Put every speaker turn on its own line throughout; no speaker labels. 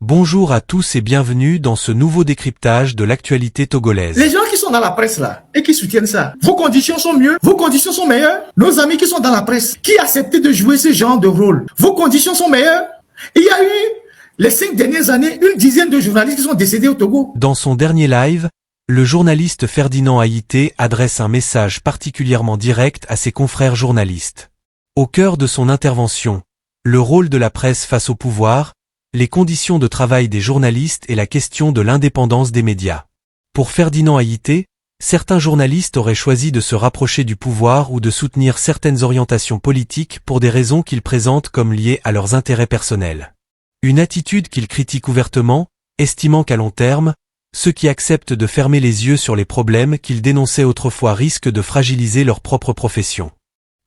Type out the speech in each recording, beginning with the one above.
Bonjour à tous et bienvenue dans ce nouveau décryptage de l'actualité togolaise.
Les gens qui sont dans la presse là et qui soutiennent ça, vos conditions sont mieux, vos conditions sont meilleures. Nos amis qui sont dans la presse, qui acceptent de jouer ce genre de rôle, vos conditions sont meilleures. Il y a eu, les 5 dernières années, une dizaine de journalistes qui sont décédés au Togo.
Dans son dernier live, le journaliste Ferdinand Haïté adresse un message particulièrement direct à ses confrères journalistes. Au cœur de son intervention, le rôle de la presse face au pouvoir, les conditions de travail des journalistes et la question de l'indépendance des médias. Pour Ferdinand Haïté, certains journalistes auraient choisi de se rapprocher du pouvoir ou de soutenir certaines orientations politiques pour des raisons qu'ils présentent comme liées à leurs intérêts personnels. Une attitude qu'il critique ouvertement, estimant qu'à long terme, ceux qui acceptent de fermer les yeux sur les problèmes qu'il dénonçait autrefois risquent de fragiliser leur propre profession.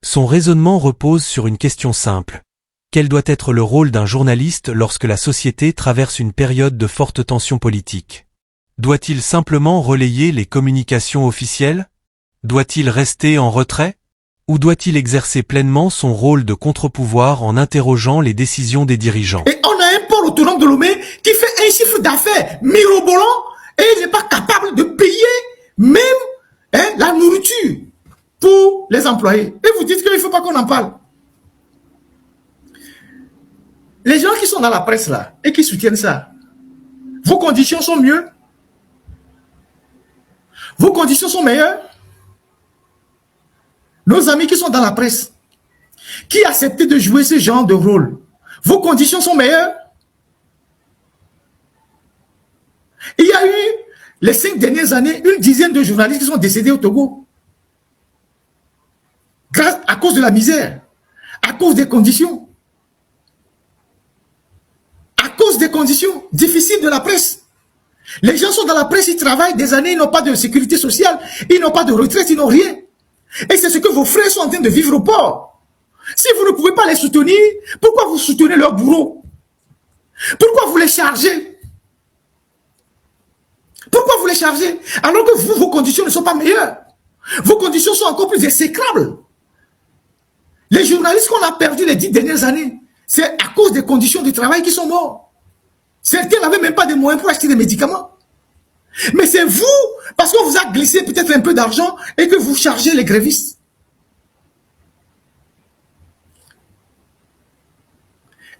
Son raisonnement repose sur une question simple. Quel doit être le rôle d'un journaliste lorsque la société traverse une période de forte tension politique? Doit-il simplement relayer les communications officielles? Doit-il rester en retrait? Ou doit-il exercer pleinement son rôle de contre-pouvoir en interrogeant les décisions des dirigeants?
Et on a un port autonome de Lomé qui fait un chiffre d'affaires mirobolant et il n'est pas capable de payer même la nourriture pour les employés. Et vous dites qu'il ne faut pas qu'on en parle. Les gens qui sont dans la presse là et qui soutiennent ça, vos conditions sont mieux, vos conditions sont meilleures. Nos amis qui sont dans la presse, qui acceptent de jouer ce genre de rôle, vos conditions sont meilleures. Il y a eu, les 5 dernières années, une dizaine de journalistes qui sont décédés au Togo. Grâce à cause de la misère, à cause des conditions. À cause des conditions difficiles de la presse. Les gens sont dans la presse, ils travaillent des années, ils n'ont pas de sécurité sociale, ils n'ont pas de retraite, ils n'ont rien. Et c'est ce que vos frères sont en train de vivre au port. Si vous ne pouvez pas les soutenir, pourquoi vous soutenez leur bourreau? Pourquoi vous les chargez? Pourquoi vous les chargez? Alors que vous, vos conditions ne sont pas meilleures. Vos conditions sont encore plus exécrables. Les journalistes qu'on a perdus les 10 dernières années, c'est à cause des conditions de travail qu'ils sont morts. Certains n'avaient même pas de moyens pour acheter des médicaments. Mais c'est vous, parce qu'on vous a glissé peut-être un peu d'argent et que vous chargez les grévistes.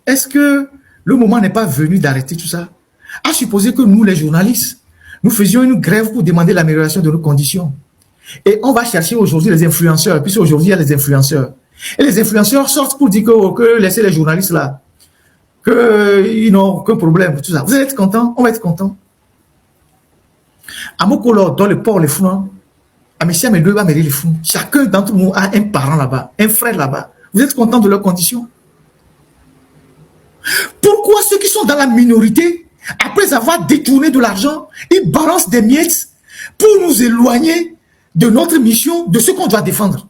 Est-ce que le moment n'est pas venu d'arrêter tout ça? À supposer que nous, les journalistes, nous faisions une grève pour demander l'amélioration de nos conditions. Et on va chercher aujourd'hui les influenceurs, puisque aujourd'hui il y a les influenceurs. Et les influenceurs sortent pour dire que laissez les journalistes là, qu'ils n'ont aucun problème, tout ça. Vous allez être content, on va être content. À Mokolo, dans le port, les fous, à Messia, mes deux va mêler les fous. Chacun d'entre nous a un parent là-bas, un frère là-bas. Vous êtes content de leurs conditions? Pourquoi ceux qui sont dans la minorité, après avoir détourné de l'argent, ils balancent des miettes pour nous éloigner de notre mission, de ce qu'on doit défendre?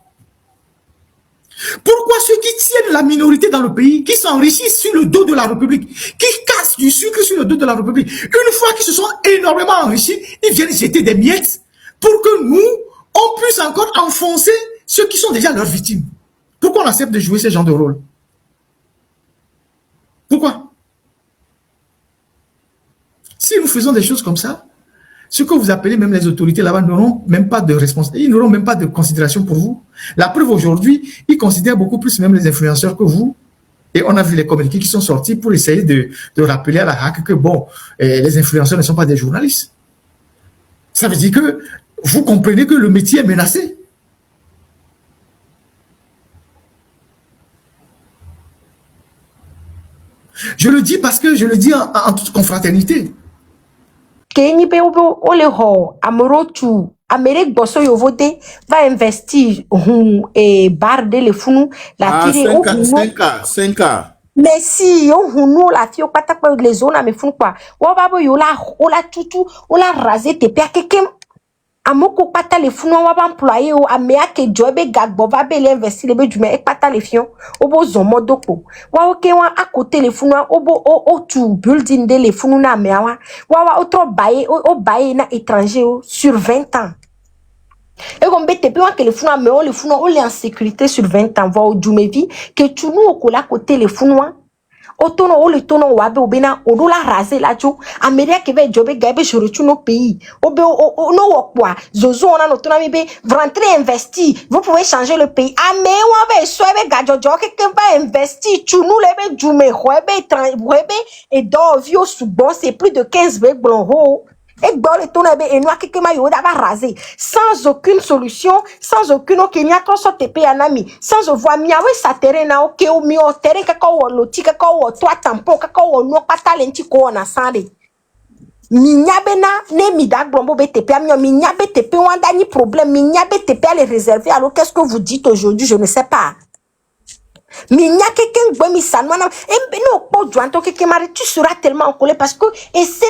Pourquoi ceux qui tiennent la minorité dans le pays, qui s'enrichissent sur le dos de la République, qui cassent du sucre sur le dos de la République, une fois qu'ils se sont énormément enrichis, ils viennent jeter des miettes pour que nous, on puisse encore enfoncer ceux qui sont déjà leurs victimes? Pourquoi on accepte de jouer ce genre de rôle? Pourquoi? Si nous faisons des choses comme ça, ce que vous appelez même les autorités là-bas n'auront même pas de responsabilité, ils n'auront même pas de considération pour vous. La preuve aujourd'hui, ils considèrent beaucoup plus même les influenceurs que vous. Et on a vu les communiqués qui sont sortis pour essayer de rappeler à la HAC que bon, les influenceurs ne sont pas des journalistes. Ça veut dire que vous comprenez que le métier est menacé. Je le dis parce que je le dis en toute confraternité.
Kenyi pe o le ho amorotu Amérique bosso yo voté va investir bar de le funu la tire au
5K.
mais si on hunu la fio pata pa les zones me funu quoi wa babo yo la tutu o la raser te pia kekem amoko pata le funu wa ba employé o amea ke job gagbo va be investir le be du me pata le fion obo zomo doko wa oke wa à côté le funu obo o tu building de le funu na mewa wa auto baye o baye na étranger sur 20 ans. Et comme bête puis que le funu me le funu o le en sécurité sur 20 ans va au du me vie que tu nous au côté le funu Otono o le tono wabe obena odola raser la jo. Ameria keve jobe gabe je retourne au pays. Obe no wokwa. Zozo on a notre ami be rentrer investir. Vous pouvez changer le pays. Ame wabe soebe gajojo quelqu'un va investir. Tu nous lebe jume webe et dans vio sous bon c'est plus de 15 be blonho. Et bon le tono be et noa quelqu'un ma yo d'aba raser sans aucune solution, sans aucune okenya trop so tepe anami, sans voir miawe sa terrain na oke o mi o terrain kaka wo loti kaka wo toi tampon kaka wo no pata lenti ko na sande. Minyabe na ne mi dag blombo be tepe amio minyabe tepe wanda ni problème minyabe tepe à les réserver alors qu'est-ce que vous dites aujourd'hui je ne sais pas. Minya quelqu'un boit mi sanwana et no po joanto quelqu'un mari tu seras tellement en colère parce que et c'est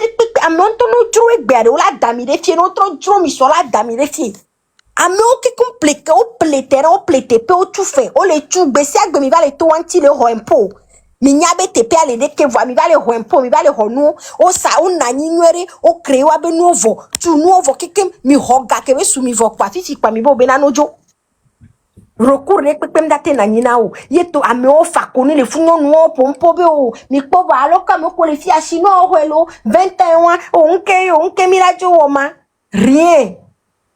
à mon ton no e gbere o la dami de fie no tro dro mi so la dami de fie ame o ke compliqué o pléter o pléter pe o tout fait o le tu besi agbe mi va le to anti le roempo minya be te pe ale de ke vo mi va le roempo mi va le honu o sa o nani nwere o crée wa be nouveau tu nouveau quelqu'un mi hoga ke be su mi vo kwa fifi kwa mi bo be na nojo recours ne pepem date na nyina o yeto ame o fa koni le funyo no pompo be o mi po ba alo ka me ko le fi ashino o helo 21 o nke mi la jo o ma rien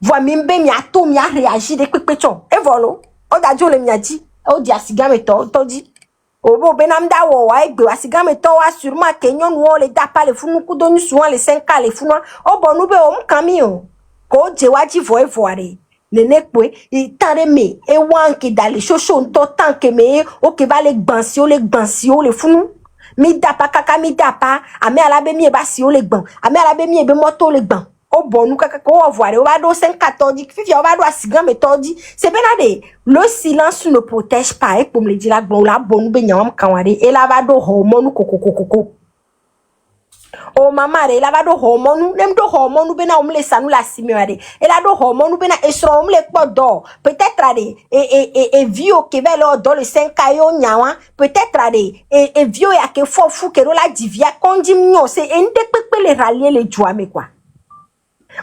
voi mi mbe mi ato mi a réagir de pepecho e volo o da jo le mi aji o di asiga me to di o bo be na mda wo wa egbe asiga me to wa sûrement kenyon wo le da pa le funu ku do ni suwan le 5 le funu o bo nu be o mkami o ko je waji vo e voare nene kwe itare me e wanke dale shosho nto tanke me o ke va le gbansi o le funu mi dapa kaka mi dapa ame alabe mi e ba si o le gban ame alabe mi e be moto le gban o bonu kaka ko o voire o va do 5-14 fifi o va do asigan me todi c'est benade le silence ne protège pas e comme le dit la gbon la bonu be nyam kanwade e la va do hormone kokokokoko o mamare la va do hormone nem do hormone be na omle sanu la simiade e la do hormone be na esro omle podo peut-être ade et vieux que va là dans le 5 ayo nyawa peut-être ade et vieux ya ke fofu ke la divia kondim c'est ende pepe le rallier le joame quoi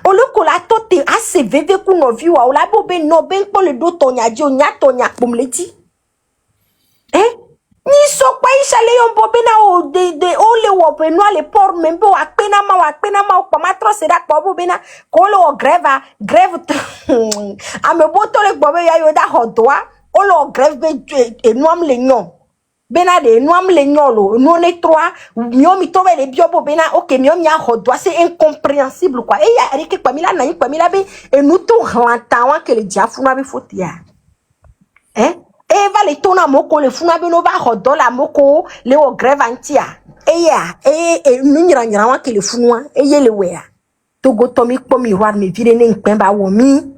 o le ko la tote ase veve ku no viwa o la bo be no ben ko le do tonya di o nya tonya pomleti ni so pa ishale yon bobe na o de o le wo be no le por membe wa pena ma o pa matro se da po bobe na ko le o grève ame boto le bobe ya yo da hodoa o le grève be enuam le nyon bena de enuam le nyon lo no ne 3 mio mi to le bio bobe na OK mio mi a hodoa c'est incompréhensible quoi e ya ri ke kwa mi la na yi kwa mi la be enu to rantawa que le diafu na be fotia e va le tona moko le funa be no va hodo la moko le o grève antia e ya e nyira wa ke le funwa e ye le wea to go to mi po mi war me vire ne npen ba wo mi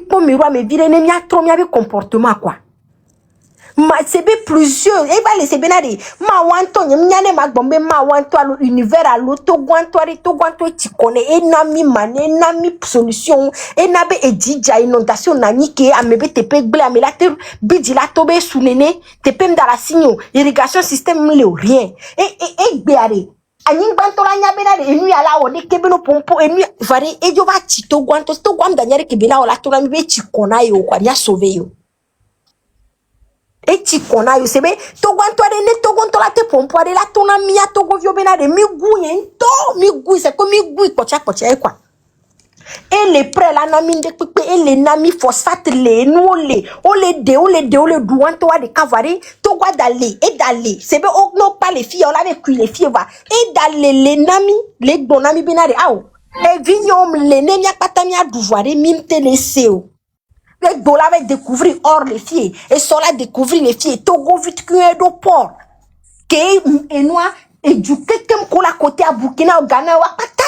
po mi war me vire ne mi atro mi abi comportement quoi ma sebe plusieurs e va laisser benade ma wanto nyane magbombe ma wanto à l'univers à l'auto gwanto ti connaît enami mane enami solution enabe edija inondation nani ke amebe tepe gble amelater bidila tobe sunene tepe mdala signo irrigation système le rien et gbeare ani gbanto la nya benade enu ala o de kebe no pompo enu vari ejo va ti to gwanto to gwam danyare ke bela o la to la mi be ti kona yo kwa nya sauver yo et tu connais yo sebe to gwanto de ne to gonto la te pompo de la tona mia to go vio benade mi gui c'est comme mi gui kocha quoi et les prêts la nami de pepe et les nami phosphate le no le de douanto de cavari to gwa d'aller sebe o no pas les filles on avait cuit les filles va et d'aller les nami les bonami benade awo et vignom le ne mia patamia douvoire mimte les seo les dollars va découvrir hors les filles et sont là découvrir les filles Togo vite que do port que et noir et du quelqu'un qu'on la côté à Burkina au Ghana wa pata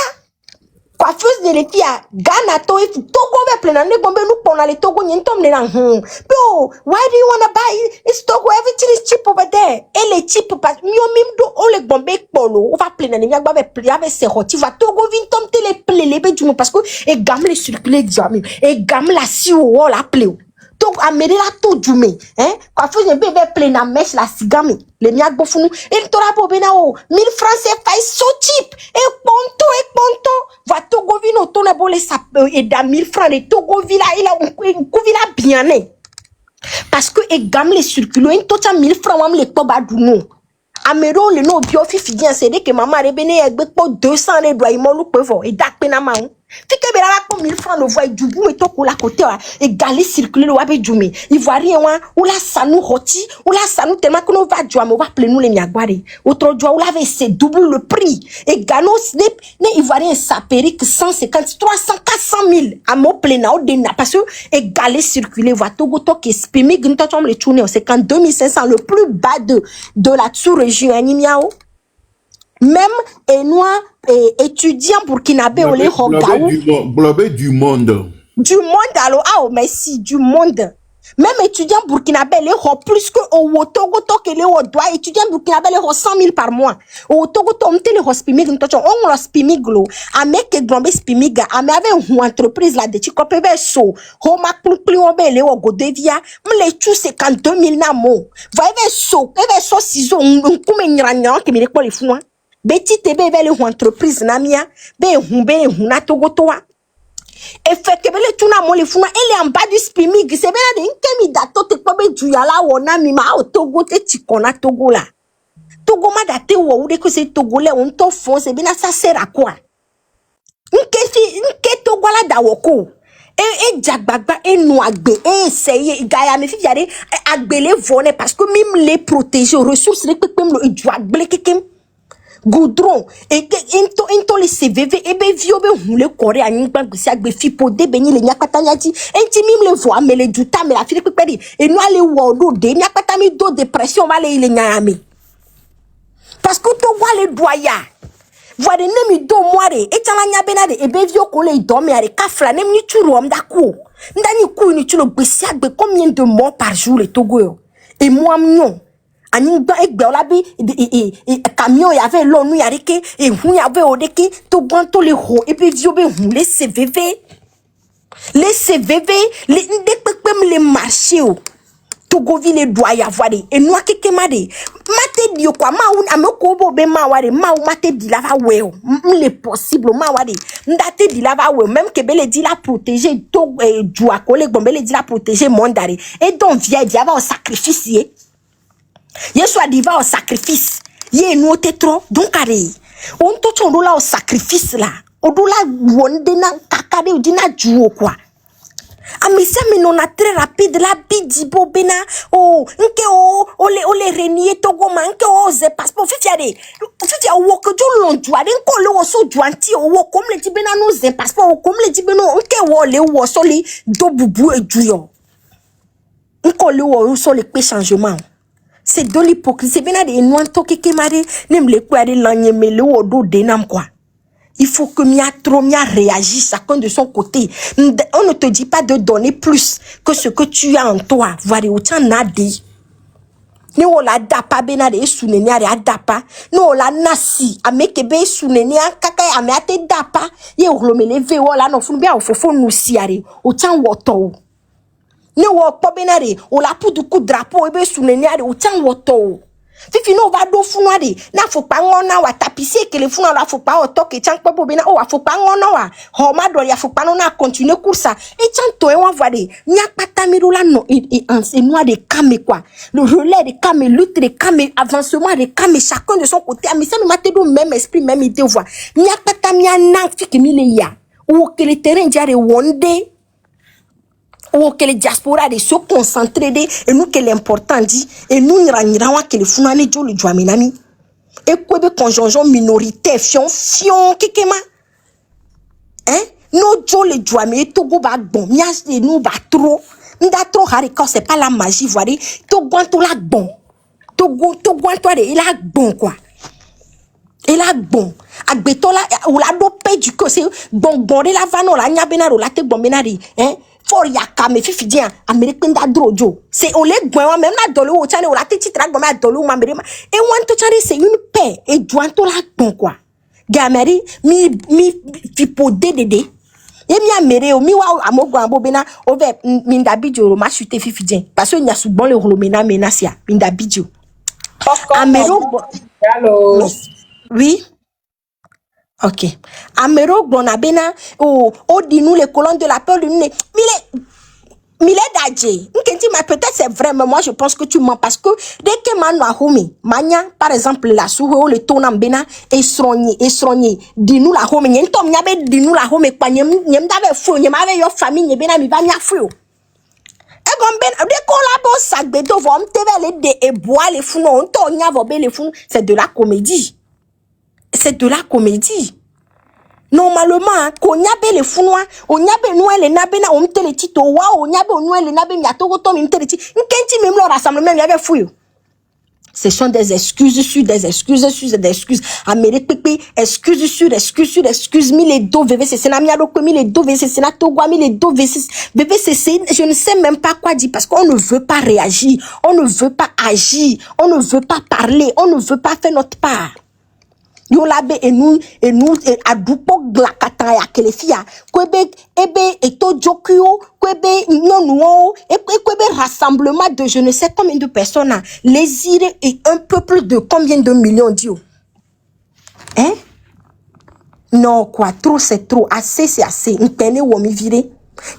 coiffeuse de les filles à Ghana Togo va plein d'années bombe nous pour les Togo n'y tombe les là bro why do you wanna buy it's Togo everything is cheap over there et les cheap parce mieux même do on les bombe polo on va plein d'années va plus avec ses rôtis va Togo vient tombe les du parce que et gamme les circuler jamais et gamme la si ou la pleu to amere la to jume coiffeuse be plein na mèche la sigame les mia bofunu et to la bobena o 1000 francs c'est pas so cheap et ponto va Togo vino to na bolé ça et da 1000 francs de Togo villa il a un villa bien né Parce que et gamme les circulo en tout 1000 francs wam les toba duno. Amero le no bio fi fidien c'est que maman rebene e gbe po 200 les doit imolu pevo et dak pena ma on. Fike be la ko 1000 francs le voit du bout et to ko la côté et galé circuler le wabe djumi. Il voit rien wa ou la sanou roti ou la sanou tellement que nous va djwa me va plein nous les miagware. Autre djwa ou la ve c'est double le prix et gano snip ne ivoirien sapérique 150 300 400 000 à mo plein au dena parce que et galé circuler voit Togo to que spimi gnto tom le tourner c'est quand 2500 le plus bas de la sous-région Animiao. Même et noir étudiant burkinabé au les Hogaou.
Blobé du monde.
Du monde alors ah merci du monde. Même étudiant burkinabé les ho plus que au Togo to que les ho doit étudiant burkinabé les ho 100 000 par mois. Au Togo to on te les hospimig ntocho on hospimiglo ameke grombe spimiga ame avec une entreprise là de chikope be so ho ma plus on be les ho godevia me les tu 52 000 na mo. Va eve so ciseaux on kume nyanya ke mi ko les fou. Beti tebe bele entreprise namia be na Togo toa et fait que bele tuna mo le funa elle en bas du spimig c'est bien de nkemi dato te ko be du yala wona mi ma o Togo te tikona Togo la Togo ma date wo ou de que c'est togolais on to fond c'est bien ça sert à quoi nke Togo la dawoko et jagbagba et noagbe et essayer gaya me fi yare agbele voler parce que même les protéger ressources les pepem le jagbele kekem goudron et into les CVV et be vio be hule kore ani gba gbesi agbe fipo de beni le nyakata nyati enti mim le voa me le duta me la fi pepedi et no ale wo do de nyakata mi do dépression va le nyame parce que to wa le doya voa de nemi do moire et tala nya benade e be vio ko le do me are kafra nem ni turu om dako ndani ku ni turu gbesi agbe combien de morts par jour le Togo yo et moi mignon Aningba egbe olabi camion y avait l'onu yareke et hu y avait odeke to gwanto le ho et puis viobe hu les CVV les ndepepem les marchés o Togo ville doit y avoir des et noa keke made mate dio kwa ma un ameko bo be ma ware ma u mate di lava we o le possible ma ware ndate di lava we même que bele di la protéger to dua kole bombele di la protéger mondare et donc via va au sacrifice Yesu adiva au sacrifice. Ye nous te trop donc allez. On to chondo la au sacrifice là. Odola wonde na kakade ou dina juo quoi. Amisa me non a très rapide la bidi bobena. Oh, nke ole renier togo man nke o ze passeport fifiade. Fifia wo ko jo lon jua den ko le wo so juanti o wo comme le dibena no ze passeport o comme le dibeno nke wo le wo so li do bubu e juyo. Nke le wo so le pe changement. C'est de l'hypocrisie. C'est bien des noirs qui kemare nem le quoi de l'anyemele ou do denam quoi. Il faut que mia réagisse chacun de son côté. On ne te dit pas de donner plus que ce que tu as en toi. Voilà où tu en as dit. Ne ola dapa benade suneni ari adapa. Ne ola nasi amekebe suneni kaka ameate dapa. Ye oglomele ve ola no funu bia ofofo nusi ari. O chan woto. Ne wo pobenare o la pudu ku drapeau ebe suneni ari o chan woto fifi no va do funwade na fopa ngona wa tapisie kele funwa la fopa o toke chan popo bena o wa fopa ngona wa ho ma do ya fopa no na continuer course e chan to e wa voade nya pata mi la no et enseignant de kame quoi le relais de kame lutte de kame avancement de kame chacun de son côté mais ça me mate do même esprit même idée voix nya pata mi anan fiki mi le ya o kele terrain diare wonde ou que les diaspora de se concentrer et nous que l'important dit et nous n'ira que les funane jo le joaminami et quoi de conjonction minoritaire fion kekema hein no jo le joami Togo ba bon mias de nous ba trop nda trop harika c'est pas la magie voyez Togo to la bon Togo toi de il a bon quoi il a bon agbetola ou la do pe du que c'est bon de la vano la nya benaro la te bon benari hein for yaka me fifi dia american da drojo c'est on les gwen même na dolo o chane o la titi tra gwen ma dolo ma mere et want to chane c'est une paix et doanto la bon quoi gameri mi fipo dedede et mi amere o mi wa amogo ambobena over minda bidio ma chute fifi dia parce que nya soubon le rolomena menacia minda bidio amero
Allô.
oui. Ok. Amero Bonabena, oh, di nous les colonnes de la peur de nous. Mile d'adje. Peut-être c'est vrai, mais moi je pense que tu mens parce que dès que manu a home, mania, par exemple, la souhe, le tonam bena, et sronye, dis-nous la home, n'y tom nyabe, dis-nous la home, kwa nyem dave fou, nyem ave yo famille, nye bena mi va nya fou. E gomben, dès qu'on la bo sac bedo, vom teve le de et bois les fous, on to nya vobe les fous, c'est de la comédie. C'est de la comédie. Normalement, qu'on y a les founois, on y a besoin les nabena, on te les tito, waouh, on y a besoin les nabena, to tom, on te les tito, même le rassemblement, il y avait fouille. Ce sont des excuses sur des excuses sur des excuses. Amérique pépé, excuses sur excuses sur excuses. Mi les dos VV c'est sénamia donc mi les dos VV c'est sénatogua mi les dos VV c'est je ne sais même pas quoi dire parce qu'on ne veut pas réagir, on ne veut pas agir, on ne veut pas parler, on ne veut pas faire notre part. Yo labe et nous adupo glakata ya kelefia kwebe ebe eto jokyo kwebe nonuo et kwebe rassemblement de je ne sais combien de personnes les Irés et un peuple de combien de millions dio. Hein? Non quoi, trop c'est trop, assez c'est assez. Ntene wo mi vire.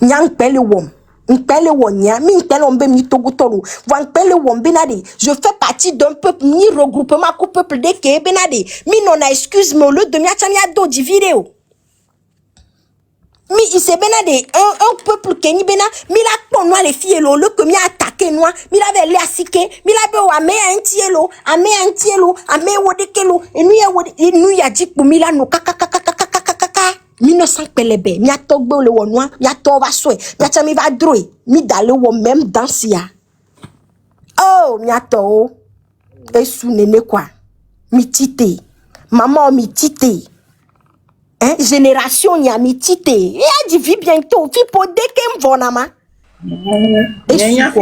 Nyang pele wom. Mpele wonya, mi mpele ombe mi togotoro. Wan pele wombe nade. Je fais partie d'un peuple, ni regroupement ku peuple de ke benade. Mi non a excuse me au lieu de mi achania do di vidéo. Mi ise benade un peuple ke ni bena mi la pon noa les filles lo le que mi attaqué noa mi la ve le asike mi la be wa me antielo ame wodekelo enu ya jipu mi la no kaka 1900 pelebe mi atogbe le wonwa mi atoba soe mi achami va droit mi dale wo même dansia oh mi ato esu nene quoi mi tite maman mi tite hein génération nya mi tite et a dit vi bientôt fi podé kem vonama
Nyanya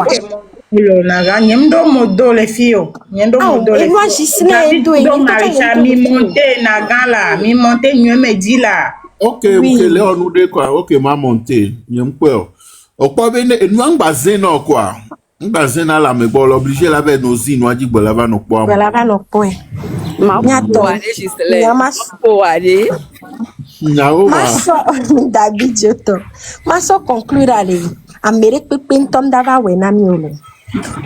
lo naga nyemdo modo le fio nyendo modo le
moi jisne endo
do marisha mi monte naga la mi monte nyeme di la.
Ok, là on nous dit quoi? Ok, ma montée, nyem quoi? O quoi bene, nous en basé non quoi? On basé na la mais bon l'obligé la avec nos zines, nous a dit bon la va nos points.
voilà va nos points.
Ma
David Joto. Ma so conclure ale. Amérique pepin tom dava wena miolo.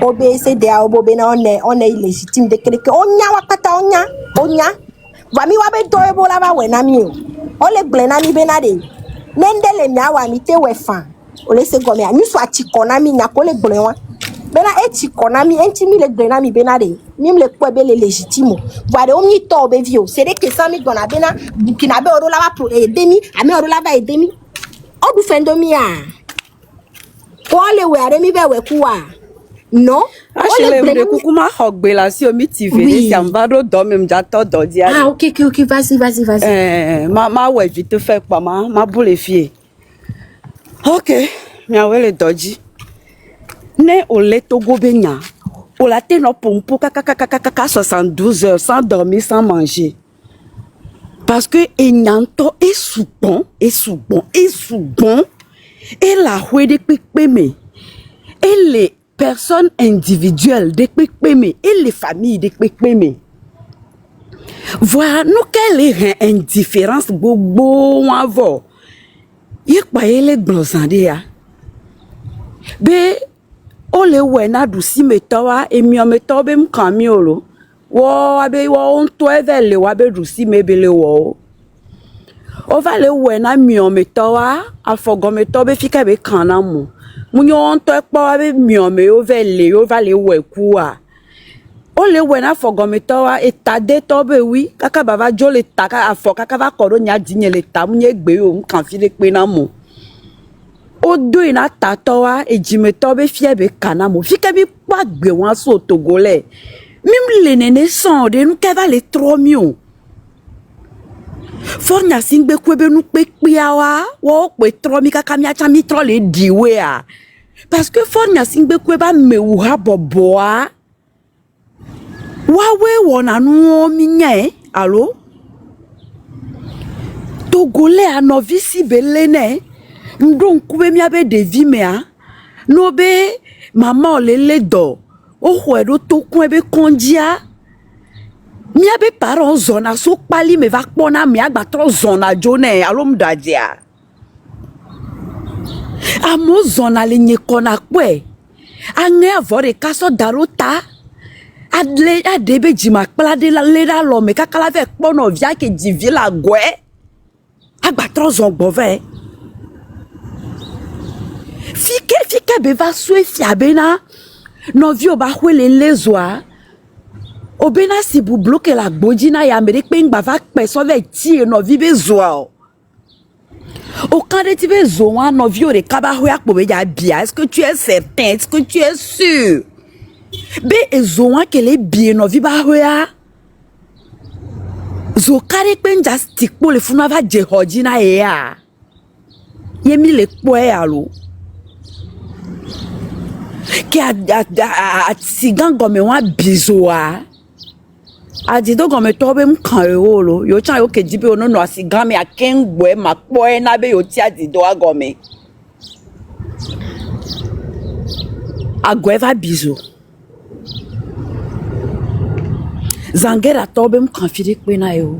Obese de obobe na on est illégitime de quelque onya wakata onya. Vami wabe to ebola ba wena miolo. Ole glena mi benade. Nendele mi awa mi te wefa. Ole se gome a mi so atikona mi nyako le glenwa. Bena etikona mi entimi le glena mi benade. Mim le kwebe le légitime. Vade omni to be vio. C'est que ça mi gona bena bukina be orola ba pro edemi, ame orola ba edemi. Obu fendomi a. Ko le we are mi be we kuwa. Non.
Achele me kukuma hogbe la si omi TV si ambado do me mjato do dia.
Ah OK, vas-y.
Ma ouais vite fait pas ma boule fie. OK, mi awele doji. Ne ole togo benya. Ola te no pompo kaka 72 heures sans dormir sans manger. Parce que enyanto est soupon et la houé de pépémé et les personnes individuelles de pépémé et les familles de pépémé. Voilà, nous quelle est indifférence bobo avant. Yek pa ele glosande ya. Be ole wena du si metawa emi o metobe mkamiolo. Wo abe wo onto evele wa be du si mebele wo. O vale wena mi o metawa afogo metobe fika be kana mu. Munyo onto ekpo abe mi o me o vele o vale we kuwa. Ole wena afogo metowa etade tobe wi kaka baba jole taka afo kaka va koro nya dinye le ta munye gbe o mkanfi le pe na mu. Odo ina tatowa ejimeto be fie be kana mo fike bi pa gbe wan so togolais mim le nene son de nu ke va le 3 millions fornya singbe kwebe nu pe piawa wo pe 3 mi kaka mi acha mi tro le diwe a parce que fornya singbe kweba mewu ha boboa wawe wona nu mi nye allo togolais a novisi belene ndon kube mi abe devi mea no be mama olele do o hwedo to kun ebe kondia mi abe parents zona so pali me va kpona mi agba tro zona jone alom dadia Amo zona le nye kona kwe. Ange avore kaso darota. Adle adebe jima kpla de la leda lome kakala ve kpono via ke divi la gwe. Agba trozon bove. Fike beva sue fiabena. No vio ba hwele lezwa. Obena si bu bloke la gbojina ya mere peng bava kpeso ve ti no vibe zwa. Au quand tu es zoan, no viore kaba hoya pobe ya bia. Est-ce que tu es certain? Est-ce que tu es sûr? Be zoan que les bien no viba hoya. Zo kare penja stick po le funa va jehojina ya. Yemi le kwe alo. Ki a sigan gome wa bizoa. Adido gome tobe mkan eolo. Yo chan yo ke jibe ono no asigan me a kengwe makpoe na be yo ti adido agome. Agweva bizo. Zangera tobe mkan fidik pe na yo.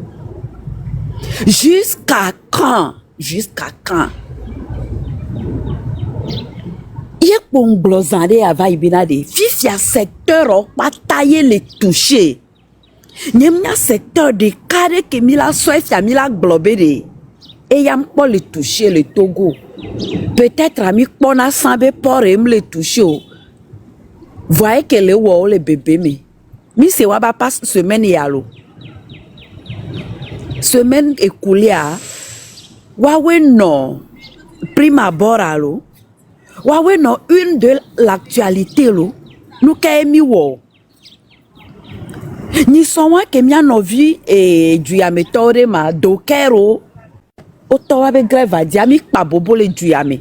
Jusqu'à quand? Jusqu'à quand? Yek bon glozande ava ibinade. Fils ya secteur o pataye le toucher. Nyemnya secteur de carré que mila soif ya mila globé et yam pas le toucher le Togo. Peut-être ami pona sambe pour le toucher. Voyez que le wo le bébé mi se wa ba passe semaine yalo. Semaine écoulée a wawe no prima boralo. Wawe no une de l'actualité lo. Nous ka mi wo. Ni sonwa ke mia novi duyame tore ma dokero otowa be greva diami pa bobo le duyame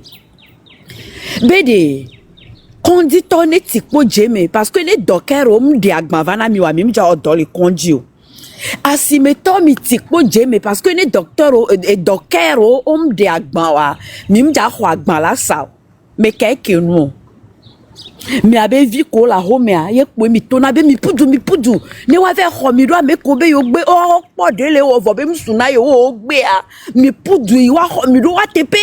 bede kondito ne tikpo jeme parce que ne dokero mde agbavana mi wa mi mja odole kondio asimeto mi tikpo jeme parce que ne dokero mde agbawa mi mja ho agban la sa me keke nu mi abe vi ko la homea ye po mi tona be mi pudu ne wa ve ho mi do me ko be yo gbe o po de le o vo be msuna yo o gbe a mi pudu yi wa ho mi do wa tepe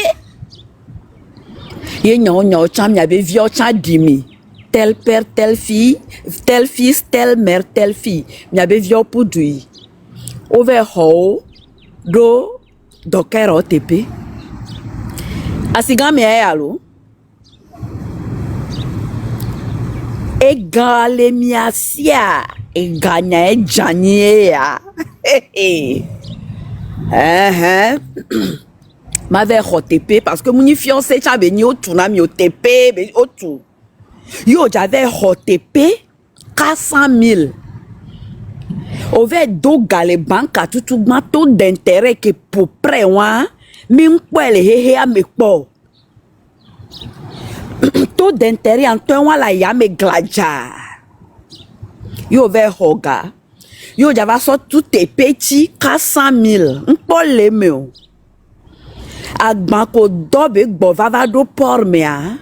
ye nyo cham mi abe vi o cha di mi tel père tel fille tel fils tel mère tel fille mi abe vi o pudu yi o ve ho do kero tepe asiga mi alo Egale miasia, eganya ejanye ya. Ma ve hotepe parce que mon fiancé cha be ni otuna mi otepe be otu. Yo j'avais hotepe 400 000. Ove do gale banka tutu taux d'intérêt que pour prêt wa mi nkwele hehe amekpo. Taux d'intérêt en temps la yame gladja. Yo ve hoga. Yo java so tout est petit 400 000. M'pol le meu. Agban ko dobe gbovava do pormea.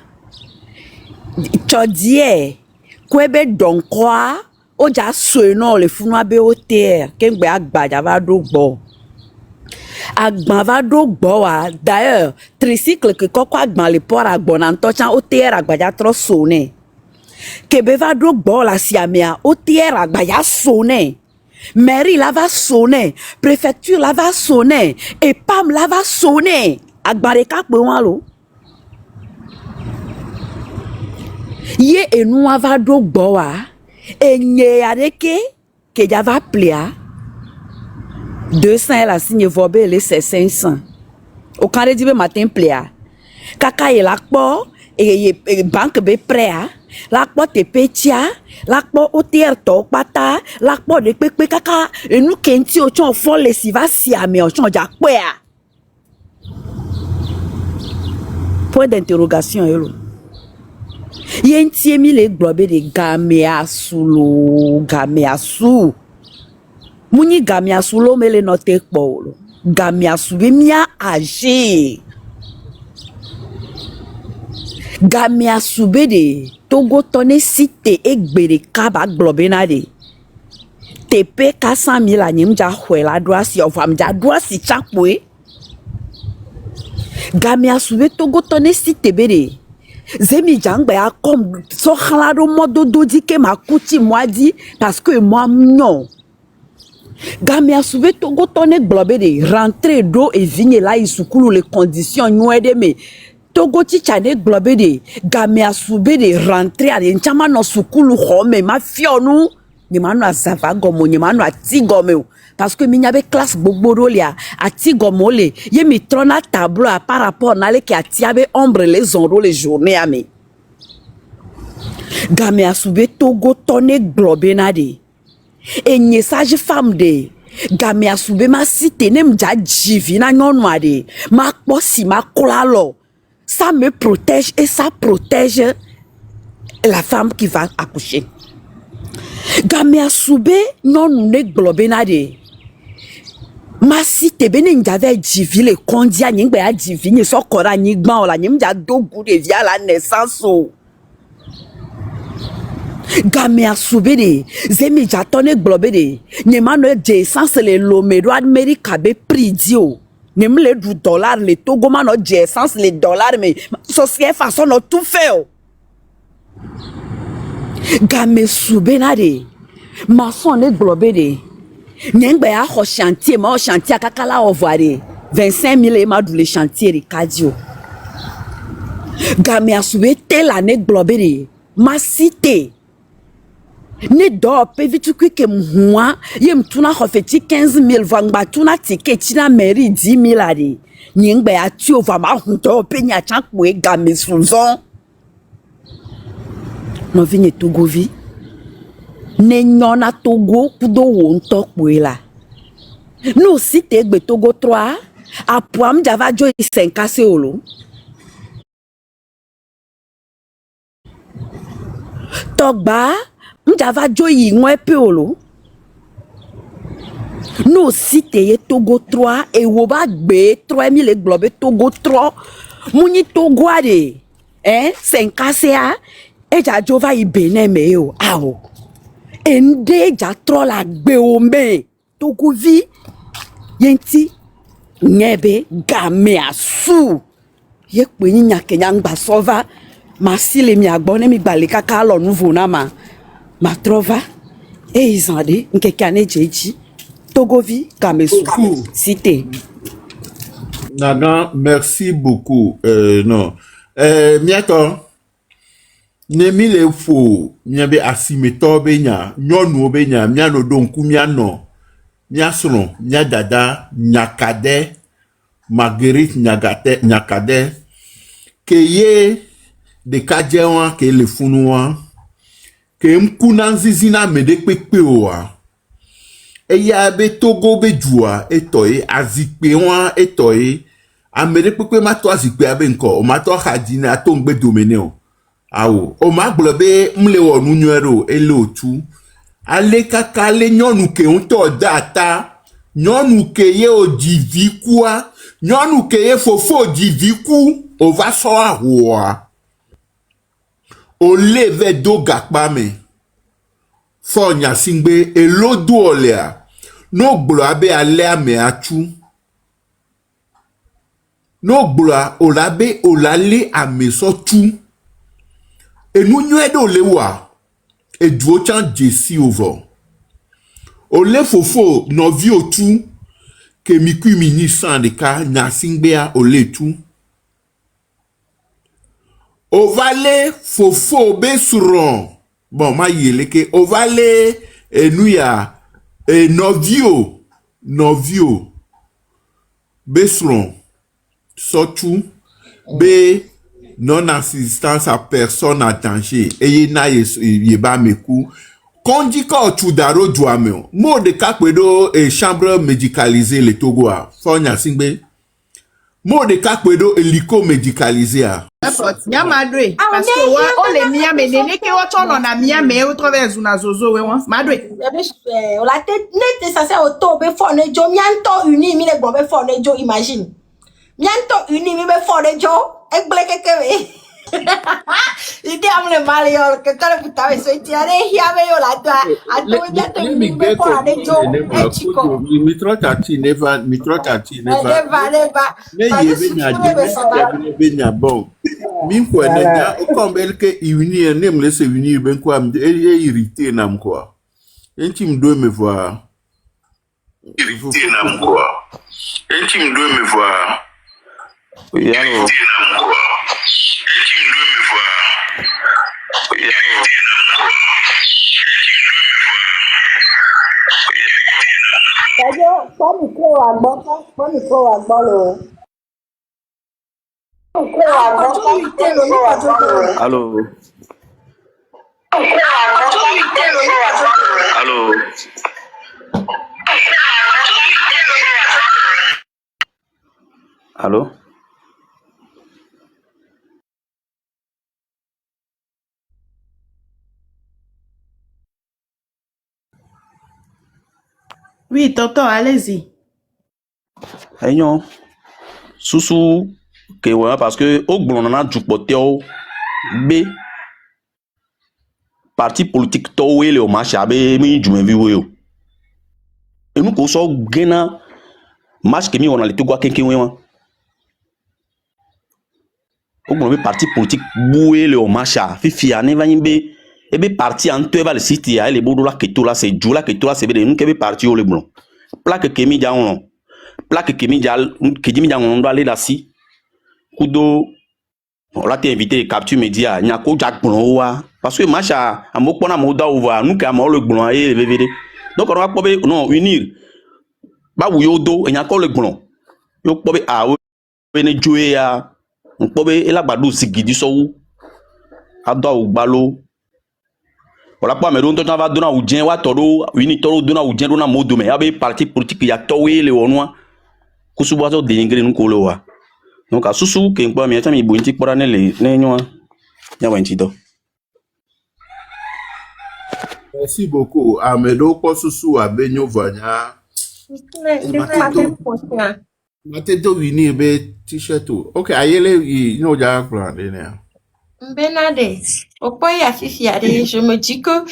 Chodie. Kwebe donkwa. O ja soeno le funwa be o terre. Kengbe agba java do gbo. Agban va do gboa. D'ailleurs, tricycle que koko agban le port agbon en tochan o terre agba ja tro sonne. Kebe va do gbo la siamea o terre agba ja sonne. Mairie la va sonner, préfecture la va sonner, et PAM la va sonner. Agba de kak lo. Ye enu va do gboa. Et nye adeke ke java plea 200 la signe vobe le 500 au quand de dibe matin plea kaka ye lakpo e banque be prea lakpo te petia lakpo otier to pata lakpo de pepe kaka e nu kenti o chon fo le si va si ame o chon ja kwea point d'interrogation yelo Yenti mi le globe de gameasu lo gameasu muni gameasu lo mele note kpo gameasu be mia age gameasu be de Togo tone site egbere kaba globe na de tepe 400 000 anyim ja hwela droasi of am ja droasi chapwe Gamia souve Togo tonne si tebere. Zemi jangbe a comme so khalado modo dodi ke ma kuti moi dit parce que moi non. Gamia souve Togo tonne globere rentrer do et vigne là isukulu les conditions nyede me Togo tichane globere Gamia souve de rentrer à l'enchama no sukulu home ma fionu ni manu azava gomo ni manu atigomo parce que minyabe classe bogboro lia atigomo le ye mi trona tableau à par rapport na le ki atiabe ombre les onro les journées ame Gamia souve Togo tonne globena de et nye sage femme de Gamia soube ma cité nem ja jivi na nyonwa de ma posi ma kolalo ça me protège et ça protège la femme qui va accoucher Gamia soube non ne globena de ma cité bene njave jivi le kondia nyingbe ya jivi ni sokora nyigban ola nyimja dogu de via la naissance o Gamia soube de zemi jatone globe de nyemano de essence le lomedo America be pridio nem le du dollar le Togo mano de essence le dollar mais société façon no tout fait o Gamia soube na de maçon le globe de nyengbe ya ho chantier ma chantier kakala ovoire 25 000 ma du le chantier ricadio Gamia soube tel année globe de ma cité ne do pe vitu ke mwa yem tuna hofeti 15 000 vangba tuna ticket na mairie 10 000 ari nyingbe ya tu va ma hundo pe nya chankwe Gamia sunzon no vinye Togo vi ne nyona Togo kudo wonto kwela no site egbe Togo 3 apuam java jo 5 olo Togba Mjava joyi ngwepe olo no site ye Togo 3 et woba gbe 3000 globe Togo 3 muni Togo ade 5 CA e ja jova ibene me yo awo ende ja tro la gbe o me Togo vi yenti ngebe Gamia su ye pe nya kenya ngba sova masile mi agbone mi gbale kaka lo nouveau na ma trova et ils ont dit nkekane jeji Togovi Kamesu cité
Nagan, merci beaucoup. Non. Miato, nemi le fo, miabe asimeto benya, nyonu benya, miano donku miano, miasono, miadada, nyakade, Marguerite nyakade, keye de kajewa ke le funuwa, ke mkuna nzizina mede kpekpe owa. Eya be Togo be jua etoye azikpe wan etoye amede kpekpe mato azikpe abe nko o mato hadine ato ngbe domene o awo o ma globe mle wonu nyero ele otu ale kaka le nyonu ke unto data nyonu ke ye ojivi kwa nyonu ke ye fofo ojivi ku o va so awa o leve do gakpa me Fonya singbe elodu olea no gblo abe ale ame achu no gblo olabe olale ame so tu enu nyedo lewa eduo chan jesi over ole fofo no vi otu ke miku mini sandika nya singbe a ole tu ovale fofo be suron bon ma yele ke ovale enuya novio besron sotu be non assistance à personne en danger et na yeba meku kondika ochudaro duame mo de kakwedo e chambre médicalisée le Togo a fonya singbe mo de kakwedo hélico médicalisé a
Nya madwe parce que wa o le mia me nene ke wa tono na mia me o travers una zozo we won madwe
o la tête net ça c'est auto be fo ne jo mianto uni mi le gbo be fo ne jo imagine mianto uni mi be fo ne jo egble keke we Ide amle malio que quand vous t'avez sorti allez y avait yo la toi à toi bien te me pour aller jo e chico
Mitro tati neva
ne va
ne yebe na di benya bon min ko ne nya o kombel ke unir ne me se unir ben ko am irrité nam quoi enti me doit me voir irrité nam quoi enti me doit me voir
Oui, allô.
D'ailleurs, pas micro à bon, pas micro à bon le.
Allô. Allô. Allô.
Oui, tonton, allez-y.
Hey, non. Sous que ouais, parce que au glonana du poteo B parti politique to wele o marcha be mi jume vi we o. E nous ko so gena marche que mi on a le to gwa kenken we wa. O glon be parti politique wele o marcha fi fi ane va yimbe e be parti en to ba le city ya le bodo la keto la se jula keto la se be nous ke be parti o le blon. Plaque que mi ja on plaque que mi ja que mi ja on doit aller là si kudo on l'a invité capture média nyako jack blon wa parce que macha amoko na moda ouva nous ka mo le blon et le VVD donc on va pobe non unir ba wuyo do nyako le blon yo pobe a we ne joe ya on pobe e la gbadu sigidi so wu ado o gbalo wala pa me don to va dona u jen wa todo uni todo dona u jen dona modo me abe parti politique ya to we le wonwa kusubo to denigre nu ko lo wa donc à susu que ngba mi tami bonti pora ne le ne nyo ya wanti do.
Merci beaucoup amedo ko susu abenyo vanya mate do wini be t-shirt OK ayele no ja plan de ne
Benade, au point à Fifi, je me dis que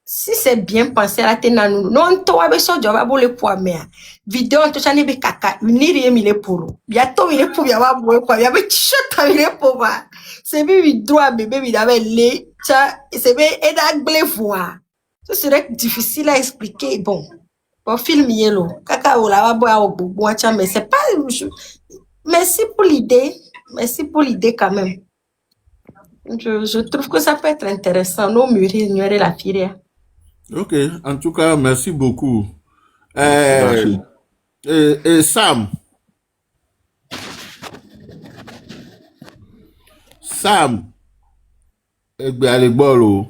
si c'est bien pensé à la nous non, toi, avec ça, tu vas le poids, mais vidéo, tu as des caca, unir et mille pour. Bientôt, il est pour y avoir beau quoi, il y avait t-shirt, il est pour moi. C'est bien, il doit bébé, il avait les, c'est bien, et d'agblé voir. Ce serait difficile à expliquer. Bon, pour film yellow, caca, ou là, va boire au bout, mais c'est pas, merci pour l'idée quand même. Je trouve que ça peut être intéressant. Nos murs, ignorer la filière.
OK, en tout cas, merci beaucoup. Sam, egbe ale gboro.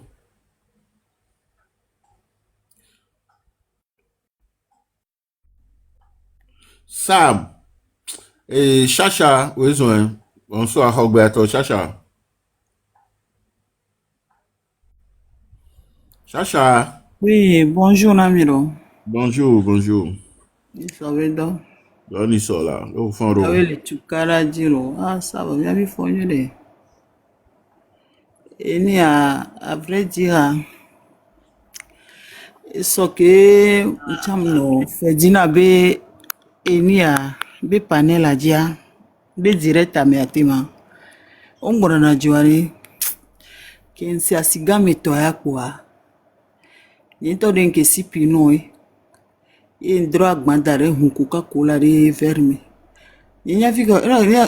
Sam, Chacha, où est-ce bonsoir, Roberto, Chacha. Chacha.
Oui, bonjour Namiro.
Bonjour, bonjour.
Ça va donc?
On y sort là, au fond de
l'eau. Ah oui, le tukara diro. Ah, ça va bien, il faut y aller. Et ni à vrai dire, ce que nous Ferdinand be ni à be panel à dia, be direct à meatima. On va na juari. Kensi asigame toya kwa. Yento denke si pinoi. Ye droit gbandare hunkuka kola de verme. Yenya figo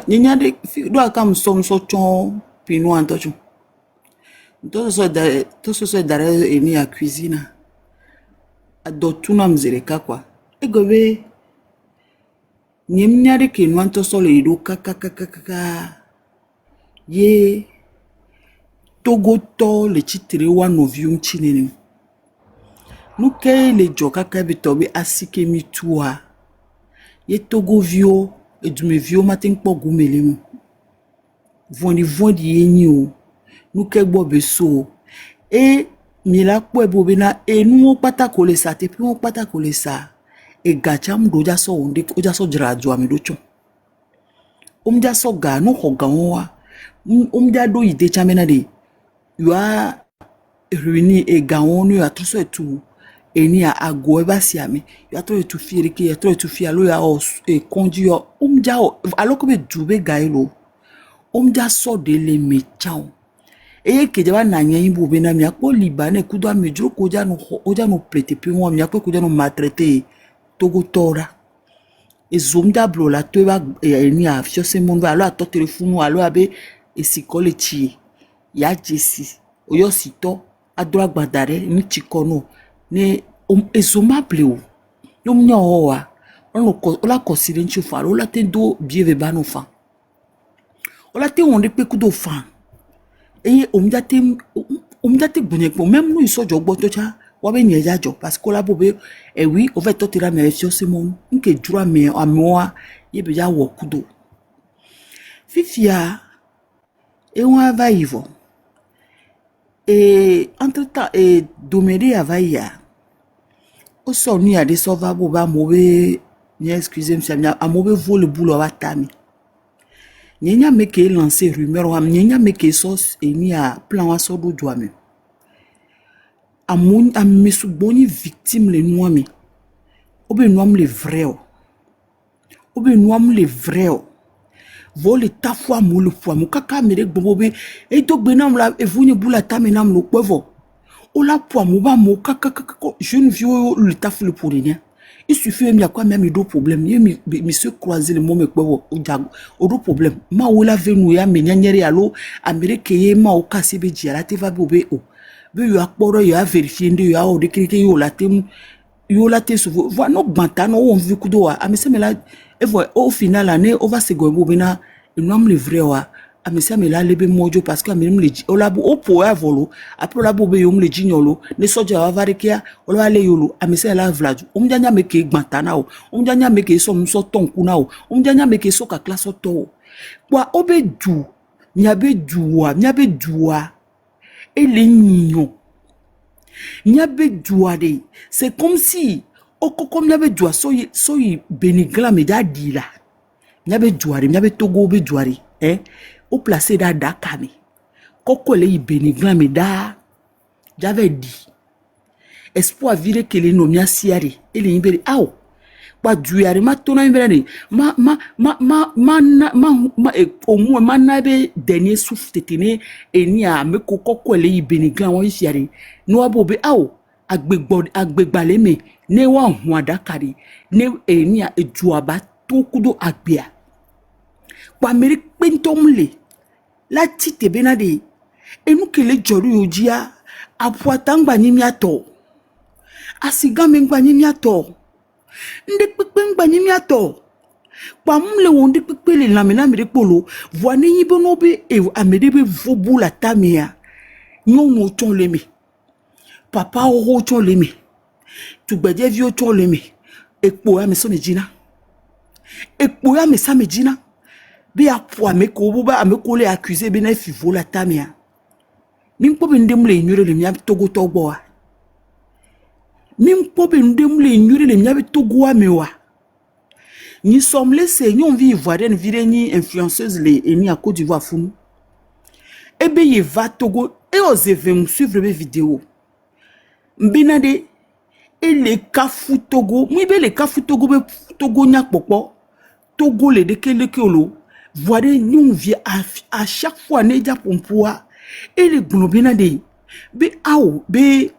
yenya de do akam som so chon pino antocho. To so dare eni a cuisine. Adotuna mzereka kwa. Egobe nyemnya de ke nwanto so le do kaka ye Togo to le chitire wa novium chinene. Nuke le joka kabitobi asike mitua. Ye Togo vio edume vio matin po gumelemu. Vondi yenyi o. Nuke bobe so. E mila po ebobe na enu pata kolesa te pi pata kolesa. E gacha mdoja so onde oja so jradwa medocho. Omja so ga no hoga wa. dia do ide chamena de you a réuni et gaon you a tout ça tout eni a goeba siame you a tout fier ki you a tout fier lo ya o e conduire dia alors que be dube gailo dia so de le mechao e ke jaba na nyen bu be na mi akpo libane kudo amejuro ko ja no prete pe won mi akpo ko ja no maltraiter togo tora e zomda blo la to ba eni a fio se mon va lo a to téléphone alo abe e sikole chi ya jesi oyo sito adro agbadare ni chikono ne ezoma bleu yom nyo wa ola consider nchu fa ola te do bieve ba no fa ola te on de pe ku do fa e omja te gbonye po même nous iso jogbo to cha wa be ni eja jo parce que la bobe e oui o fait to tira me fio simon nke jura me amoa ye be ja wo kudo fifia e wa va ivo et entre temps et domede avaya o so ni ade so va bo ba mo be ni excusez-moi a mo be vole boulot wa tami nyenya meke lancer rumeur wa nyenya meke sos e ni a plan wa so do joame amun amesu boni victime le noami obe noam le vrai obe noam le vrai vole ta foi mo le foi mo kaka mere gbobe e to gbenam la e vuni bula ta menam lo kwevo o la foi mo ba mo kaka jeune vieux le taf le pour rien il suffit mi akwa même do problème mi se croiser le mot me kwevo o jago o do problème ma o la venu ya menyanyere alo amerique ye ma o kase be diara te va bobe o be yo akporo yo a vérifier nde yo a o de krike yo la te so va no gbanta no on vu kudo wa amese me la et voilà au final année on va se gobo bina nom le vrai wa amese me la lebe mojo parce que même le o la bo o po ya volo après la bobe yo me le jignolo ne soja wa varikia o la le yolo amese la vladu o mjanya me ke gbanta na o mjanya me ke so mso tonku na o mjanya me ke so ka classe to kwa obe du nyabe duwa et les nignons nyabe duwa de c'est comme si comme nyabe duwa soyi benigla me da dila nyabe duwari nyabe togo be duwari o placé da dakami koko le benigla me da j'avais dit espoir vire que les nomia siari et les iberi aw pa duari ma tona iberi ma au moins ma na be dernier souffle tetene eni a me koko le benigla won siari no abobe aw agbegbale me ne wa hu dakari ne eni a ejuaba to kudo agbia pa meri pentomle la tite benade enu kele joru ojia apuatangba nyimiato asigame ngba nyimiato nde pepe ngba nyimiato pa mle wonde pepe le lamena mere polo voine yibo no be e amede be vobu la tamia nyono ton leme papa o ton leme tugbeje vi o ton leme ekpo ya me so mejina ekpo ya me sa mejina be apua me ko buba ameko le accuser be na fi vola tamia nimpo be ndemle nyure le mya togo togbo nimpo be ndemle nyure le mya togo amewa ni sommes laissés ni on vit ivoirienne vire ni influenceuse le eni à Côte d'Ivoire funu ebe ye va Togo et osez me suivre mes vidéos mbinade et les kafu Togo mu be les kafu Togo be Togo nya popo Togo le de kele kolo voire ni on vient à chaque fois ne ja pompoa et les globinade be aw be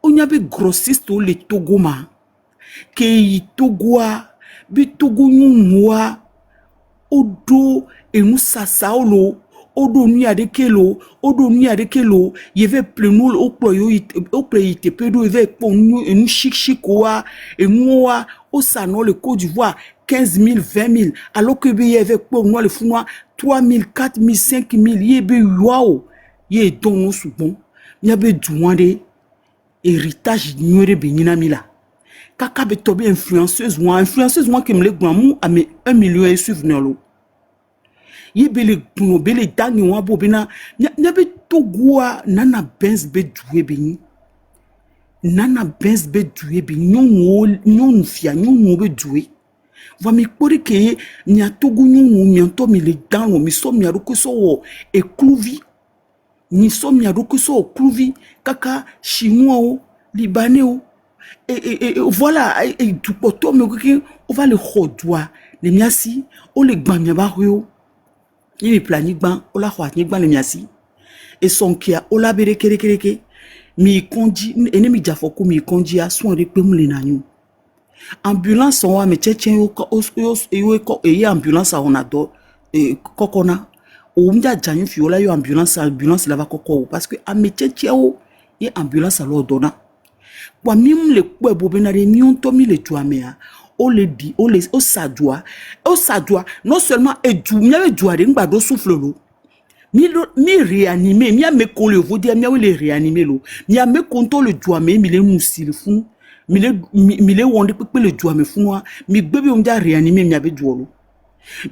onya be grossiste le Togo ma ke Togoa bi Togo nyumwa odo enu sasaolo odo ni adekelo yeve plenul oployite pedo yeve ponu enu chic-chicoa enua o sano le Côte d'Ivoire 15 000 20 000 alors que be yeve ponu le funwa 3 000 4 000 5 000 yebe wao ye don subon nyabe duande héritage nyore benina mila kaka be tobe influenceuse moi qui me le gramou à mes 1 million et suivre nolo yebele gno bele dangi wa bobina nyabe togwa nana benz be doué beni nyon fia nyon be doué Va mi kpori ke mia togo nyonu mianto mi le dano mi so mia roko so wo ekluvi mi so mia roko so ekluvi kaka chinois o libanais o voilà du poto me que on va le rodwa le miasi o le gban mia ba ho ni mi plani gban o la hwa ni gban le miasi et son kia o la bere kere mi konji ene mi jafoko mi konji a so re pe mu le nanyu ambulance on me tchetchen yo e ambulance on ado kokona o mja janyu fiola yo ambulance la va koko parce que a me tchetchen o e ambulance lo dona kwa mim le kwe bobena re mi on to mi le tuamea o le di o sadwa non seulement e du mi ave duare ngba do souffle lo mi réanimer mi a me ko le vodi mi a le réanimer lo mi a me konto le tuame mi le musile fun mi le wonde pepe le dua me funwa mi gbebe unja réanimer mi abe duolo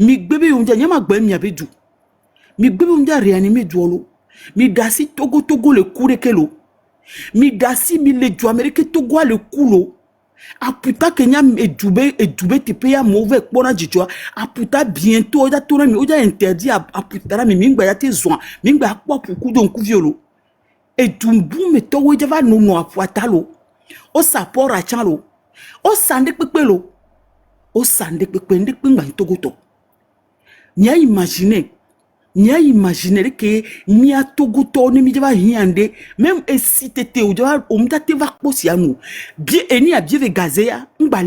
mi gbebe unja nyama gbe mi abe du mi gbebe unja réanimer duolo mi dasi togo le kure kelo mi dasi mi le dua amerike togo le kulo a puta kenya edube tepe ya mauvais pona jijwa a puta bientôt oja tona mi oja interdit a puta mi ngba ya te zon mi ngba akpo puku don ku violo edumbu me togo ja va no apuatalo o sapora chalo o sande pepelo o sande pepe ndek ngba togoto nya imaginer que mia togoto ni mi java hiande même et si tete o java o mtate va posianu bien eni a bien gazea ngba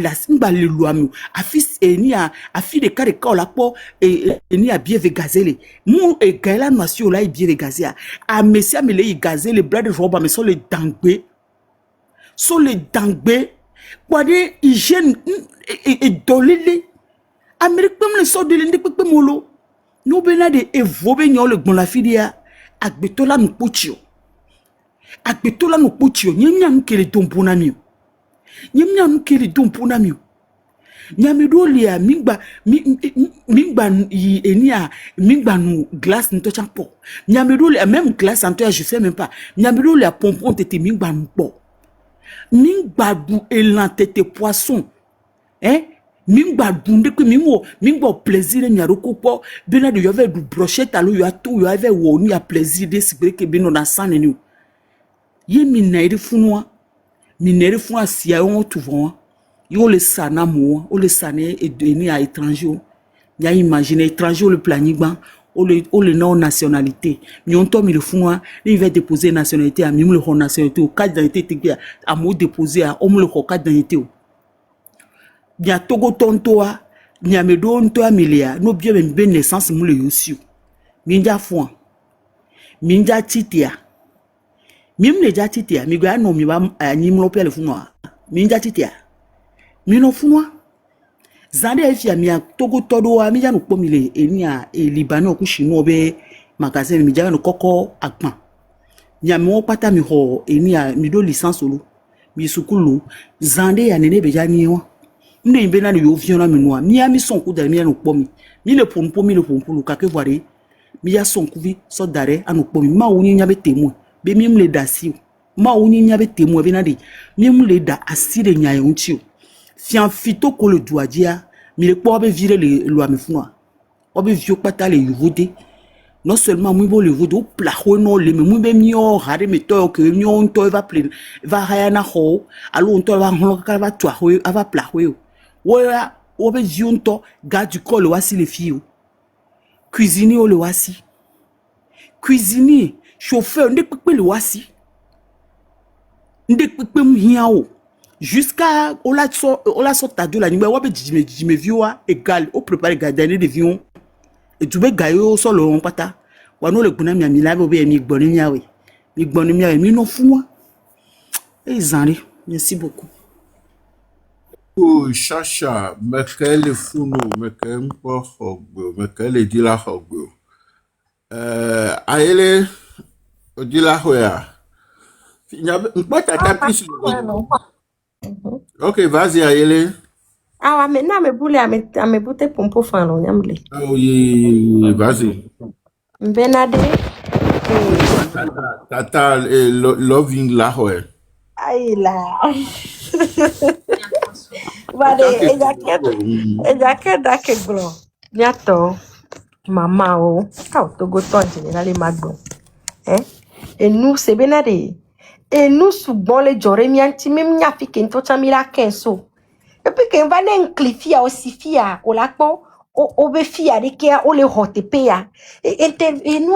le luamu afis eni a afi de kare ka la po eni a bien gazele mu e gaila nation la bien gazea a mesia me le gazele blade roba me so le dangbe kwade hygiène et dolele Amérique même le so de l'inde pepe molo no bena de evobe nyole gbon la fidia agbetola no pochio nyemnya nkele dompona miyo nyamidolia mingba enia mingba nu glace nto champo nyamidolia même glace anto je fais même pas nyamidolia pompon tete mingba nu po mingba du elan tete poisson mingba dunde que mingba plaisir ni aroko po bena de yove du brochette alo yo ato yo ave wo ni a plaisir de sibre ke beno na saneni ye minere funwa sia on touvon yo le sana mo o le sané et ni à étranger ya imaginer étranger le planigban o le non nationalité mi on to mi le funwa il va déposer nationalité à mi le nationalité au cadre d'identité à mo déposer à o mo le cadre d'identité bien togo tontoa nyamedo onto amilia no bien be naissance mu le yosu minja fon minja titia mimle ja titia mi gwa no mi ba anyim lo pele funwa minja titia mi no funwa zande efia mi togo todo a mi ja no pomile enia libanais ku chinois be magasin mi ja no koko agban nyame o pata mi ho enia mi do licence lo mi sukulu zande ya nene be ja niwa mne mbena ni yo viona minwa mi ami son ku da mi no pomi mi le pompo lu ka ke voire mi ya son ku vi so dare anu pomi ma woni nya be temu be mi mle da si ma woni nya be temu be na de mi mle da asire nya yon chi fian fito ko le douadia mi le po be vire le lo ami funwa o be vio pata le yuvode non seulement muy bo le vodo plaho no le mu be mi o hare me to ke mi on to va plein va hayana ho alo on to va hon ka va twa ho va plaho Wora obe junto gadu ko le wasi le filles cuisinier o le wasi cuisinier chauffeur ndek pepe le wasi ndek pepe mhiao jusqu'à ola so tadu la nimba wabe jime viwa égal au préparer gardien de vion et tu be gayo so le on pata wano le kuna mi la be mi gboni miawe mi no fuma e zanri merci beaucoup.
Chacha, mekele funo, mekele mpo hogbo, mekele dila hogbo. Aele, dila hoya. Mpo tata pisi. Ok, vas-y Aele.
Ah, maintenant, me boute pompo fano, nyamle.
Oui, vas-y.
Benade.
Tata, loving la hoya.
Aïe là. Vale, ella queda que glo. Niato, mama o, kao togo ton generally magbo. Et nous, c'est benade. Et nous, souvent, les jore mianti, même nya fi kento chamila kenso. Et puis, quand va n'enclifia aussi fia, o lakpo, o be fia de kia, o le hote pea. Et nous,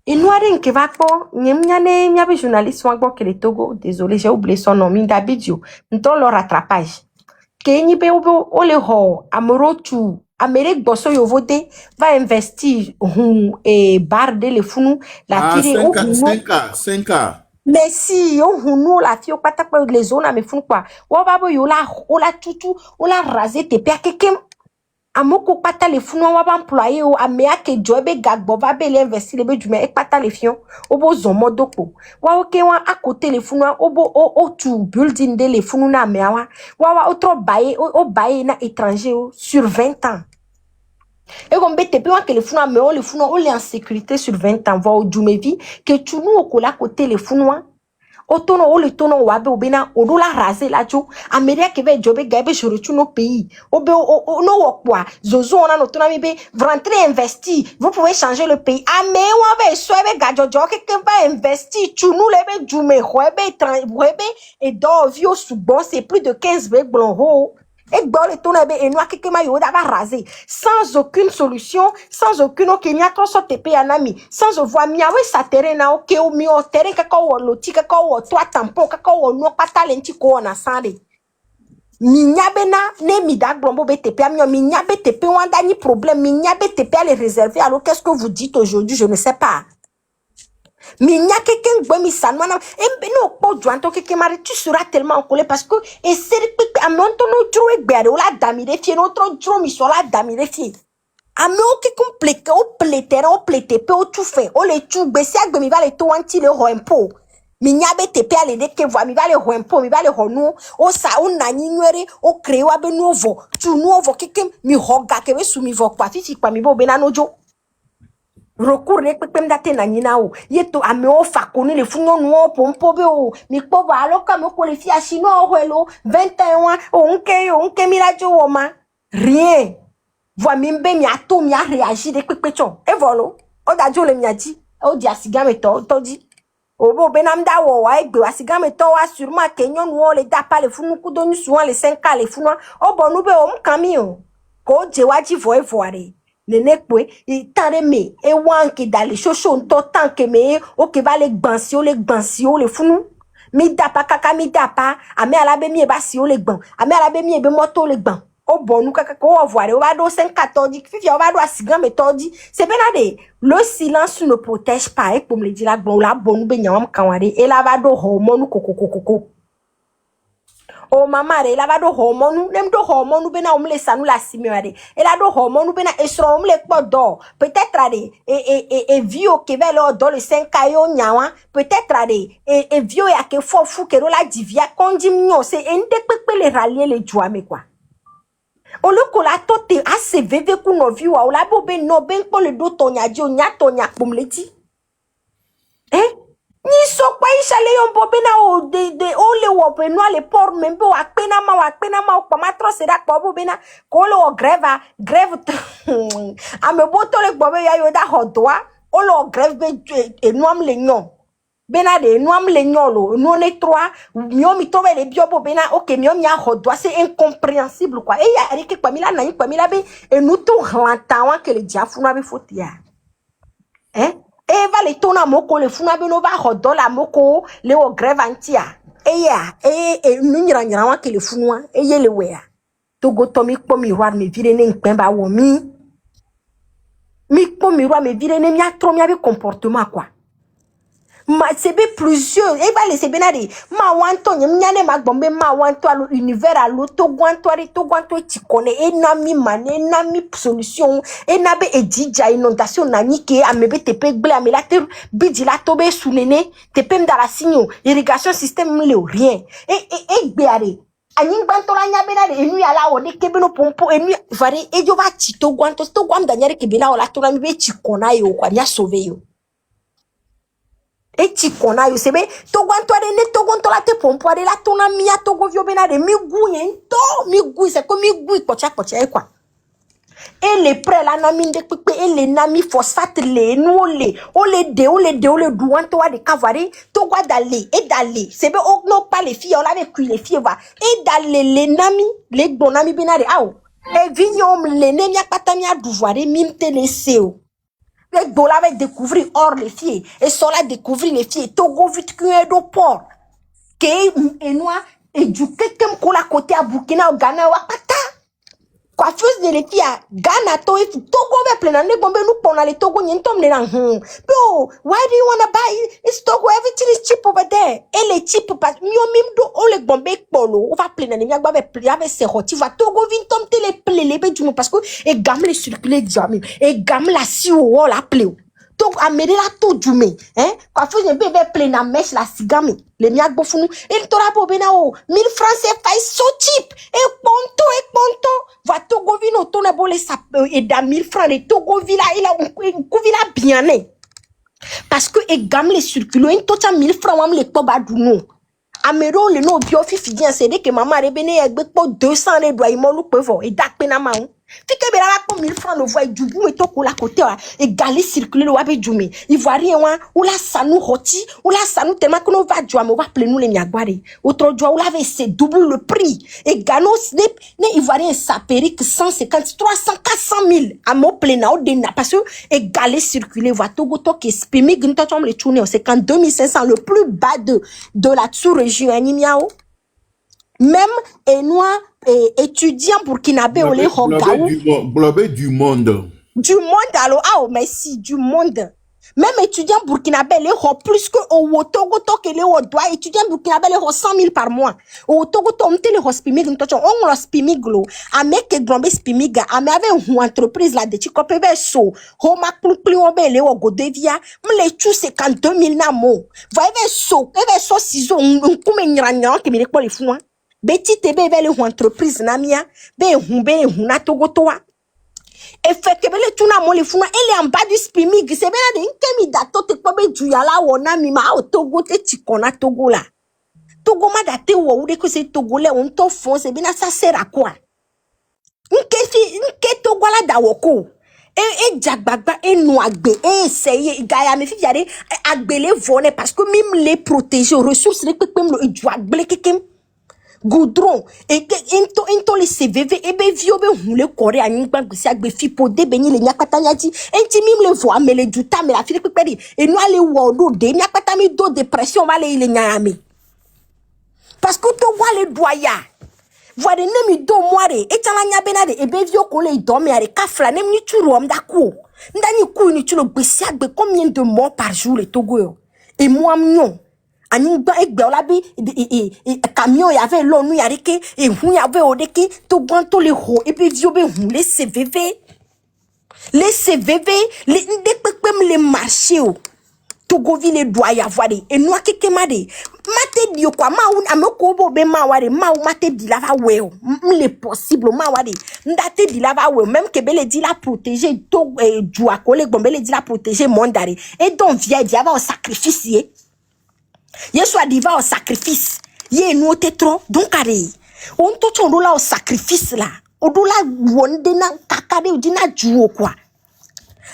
rien que va pas, n'y avait journaliste ou que le Togo, désolé, j'ai oublié son nom, Minda Bidio, nous le rattrapage. Kenyi be o le ho, amorotu, Amérique bosso yo vote, va investir, bar de le funu, la tire,
5K.
mais si on nous la fille pas taper les zones à me font quoi on va bo yo la tutu on la raser te père quelqu'un amoko pata les fous on va employer o amea que job gagbo va be investir le du mais pata les fions obo zomo doko wa oke wa à côté les fous obo o tu building de les fous na mea wa autre bailler o bailler na étranger sur 20 ans. Et comme bête peu que les fous mais on les fous on les en sécurité sur 20 ans va au jumevi que tu nous au cola côté les fous otono o le tono wabe obena odola raser la jo ameria ke be jobe gabe je retourne no pays obe no wokwa zozo ona no tona mi be rentrer investir vous pouvez changer le pays ame wa be so be gajojo ke va investir tu nous le be jume webe et do vio subo c'est plus de 15 be blon ho. Et dans le tournoi et nous quelqu'un yo d'aba rasé sans aucune solution sans aucune okenya to so tepe anami sans voir mia we sa terrain na o ke o mi o terrain ka ko loti ka ko to tampon ka ko no pata lenti ko na sande mi nyabe na ne mi dag blombo be tepe ami mi nyabe tepe wanda ni problème mi nyabe tepe à les réserver alors qu'est-ce que vous dites aujourd'hui je ne sais pas. Mais n'y a quelqu'un qui me ça et non pas jointo quelqu'un mari tu seras tellement en colère parce que et c'est à mon ton autre gbere la damire fie notre dro mi so la damire fie a me o que compliqué o plétera o plétepe o tout fait o le tout be si agbe mi va le to anti le rempo mi nya be tepe ale de ke voa mi va le rempo mi va le honu o sa o nani nwere o crée wa be nouveau tu nouveau quelqu'un mi hoga ke be sou mi vo kwa fifi kwa mi bo be na nojo recours ne peut même dater na nina o yeto ame o fa koni le funyo no pompo be o mi po ba alo ka me ko le fi ashino o helo 21 o nke mi la jo o ma rien voi mi mbe mi ato mi a réagir de pepecho e volo o da jo le mi aji o di asiga me to di o bo be nam da wo wa egbe asiga me to wa sûrement kenyo no le da pa le funu ku do ni souvent les 5K le funu o bo nu be o mkami o ko je waji voare nene kwe itare me e wanke dale shosho nto tanke me o ke va le gbansio le funu mi dapa kaka mi dapa ame alabe mi e ba si o le gban ame alabe mi e be moto le gban o bonu kaka ko o voire o va do 5-14 fifi o va do asigan me todi c'est benade le silence ne protège pas et comme le dit la gbon la bonu be nyam kanware e la va do hormone kokokokoko o mama re la va do hormone nem do hormone be na o mle sanu la simiare e la do hormone be na esro o mle podo peut-être ade e vieux ke ve lo do le 5K yo nyawa peut-être ade e vieux ya ke fofu ke ro la divia konji mnyo se ende pepe le rallier le juame quoi o le ko la tote ase veve ku no viwa o la bo be no ben ko le do tonya ji o nya tonya pomleti ni so pa ishale yon bobena o de o le wo be no le por membe o akpena ma o pa matro se da po bobena ko lo grève ame boto le gbobe ya yo da hodwa o lo grève be enuam le nyon bena de enuam le nyon lo no ne 3 mio mi to le bio bobena OK mio mi a hodwa c'est incompréhensible quoi e ya ri ke kwa mila na kwa mila be enu to rantawa que le diafu na be fotia e va le tona moko le funa be no va hodo la moko le o grève antia e ya e nu nyira wa ke le funwa e ye le wea to go to mi po mi roar me vire ne npen ba wo mi po mi roar me vire ne mi atro mi abi comportement quoi ma sebe plusieurs e va laisser benari ma wanto nyane magbombe ma wanto à l'univers à l'auto gwanto tikone e na mi mane na mi solution e na be edija inondation na nike amebe tepe gble amela te bidi la tobe sunene tepe mdala signo irrigation système le rien e gbeare anyin gwanto la nya benari enu ya la wode kebe no pompo enu vari e jo va chito gwanto sto gwam danyare kebe la ola to na mi be tikona yo kwa ya sauver yo E chikona yo sebe togo antore ne togo ntola te pompoare la tona mia togo vio bena de mi gui c'est comme mi gui pocha quoi. Et les prêts la nami de pepe et les nami phosphate les nous les o le douan toi de cavari togo d'aller et d'aller c'est be o non pas les filles on avait cuit les filles va et d'aller les nami les bonami bena de ao et vignom les nemia patamia douvoire mimte les seo. Les dollars avaient découvert hors les filles. Et sont là découvrir les filles. Togo vite qu'un aéroport. Et noir. Et du quelqu'un qu'on a côté à Burkina, au Ghana, ou à Pata. Coiffeuse de les filles à Ghana, Togo va plein d'années, bon, nous, pour aller Togo, n'y tombe les Bro, why do you wanna buy? It's Togo, everything is cheap over there. Et les cheap, parce que, on les bombe polo, on va plein d'années, on va plein avec ses rôtis, va Togo, vient tombe les plaies, du parce que, et gamme les circuler, diamant, et gamme la si ou la plaie. Donc, à mêler la tout du mais, hein, coiffeuse de bébé plein à mèche la cigame, les miak bofounou, et t'aura beau benao, 1000 francs c'est pas so cheap, et ponto, va Togo vino, ton a bolé sa, et da 1000 francs, et Togo villa, il a un couvilla bien né. Parce que, et gamme les circulo, et tout à 1000 francs, on les toba dounou. Amero, le no bio fifi bien, c'est que maman a rebéné, et pour 200 les doigts, il m'a loupé, et dak penamaon. Fike bela pour 1000 francs le voie du bout et to la côté et galé circuler le wabe djumé ivoirien ou la sanou roti ou la sanou tellement que nous va djouame va plein nous les miagwari autre djoua ou la c'est double le prix et gano snip ne ivoirien sa périque 150 300 400 000 à mon plein au dena parce que et galé circuler va Togo to qui spimi gnta tom le tourner c'est quand 2500 le plus bas de la sous-région animiao même et noir étudiant burkinabé au les
globé du monde.
Du monde alors merci du monde. Même étudiant burkinabé les plus que au Togo to que les doit étudiant burkinabé les 100 000 par mois. Au Togo to mte les hospimig on hospimiglo a mec que grombe spimiga a me avait une entreprise là de tu copé so homa plus obele o godevia me les tu 52 000 na mo. Va so ciseaux un comme nyanya que me les les fou. Beti tebe bele entreprise na mia be na Togo toa e fait que bele tuna mo le funa ele en bas du spimig c'est bien de nkemi dato te ko be juyala wona mi ma o Togo te chikona Togo la Togo ma date wo de que c'est togolais on to fond c'est bien ça sert à quoi nke Togo la dawoko et jagbagba et noagbe et essayer gaya me fi yare agbele voler parce que même les protéger ressources les pepem le jagbele kekem goudron et into les CVV et be vio be hule coré ani gba gbesi agbe fi podé beni le nyakata nyati enti mim le voix mais le duta mais la fi peperi et no ale wo do de nyakata mi do dépression va le nyame parce que to wa le doya voire ne mi do moire et tala nya benade e be vio ko le do me are kafla ne mi turu om dako ndani ku ni tulu gbesi agbe combien de morts par jour le Togo et moi mignon ani gba egbe olabi camion y avait l'onu yarike et hu y avait odeki to gwanto le ho et puis vio be hu les CVV les ndepepem les marchés Togo ville doit y avoir et noa kekemade mate dio kwa ma un ameko bo be ma ware ma u mate di lava we le possible ma ware ndate di lava we même que bele di la protéger to dua kole bombele di la protéger mondare et donc via di avoir un sacrifice Yesu adiva au sacrifice. Ye nous te trop donc allez. On to chondo la au sacrifice là. Odola wonde na kakade udina juo quoi.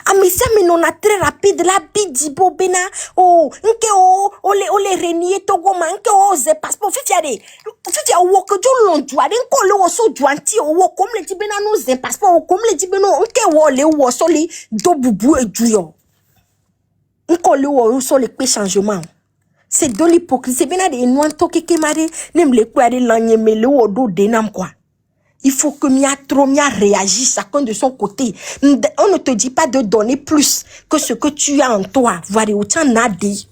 Amisa mais non a très rapide la bidibo bena oh nke o le renier Togo manke o ze passeport fifiade. Fifia wo ko jo lonjwa den ko le wo so juanti o wo comme le dibena no ze passeport comme le dibeno nke wo le wo so le do bubu ejuyo. Nko le wo so le pe changement. C'est de l'hypocrisie. C'est bien de nous en qui mari n'aime les quoi de l'anyemele ou do denam quoi. Il faut que mia réagisse chacun de son côté. On ne te dit pas de donner plus que ce que tu as en toi. Voir autant nadi.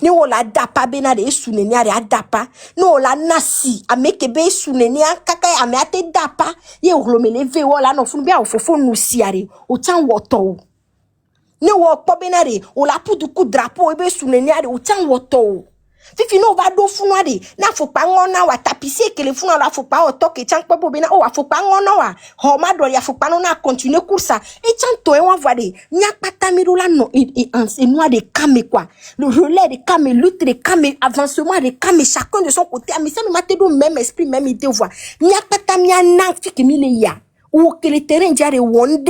Ne ola dapa benade suneni ari adapa. Ne ola nasi amekebe suneni kaka ameate dapa. Ye oglomele ve ola no funu bia ofofo nusi ari. Autant woto. Ne wo po benare o la pudu ku drapeau ebe suneni ari o tan woto Fifi no va do funwa de na faut pas ngona wa tapisser que le funwa la faut pas auto que tiens pas bobena o faut pas ngona wa ho ma do ya faut pas non na continuer course et tiens to e wa voir de nya pata mirula no et noir de camé quoi le relais de camé lutte de camé avancement de camé chacun de son côté mais ça me mate do même esprit même idée voix nya pata mia na fi que mi le ya ou que le terrain diare wonde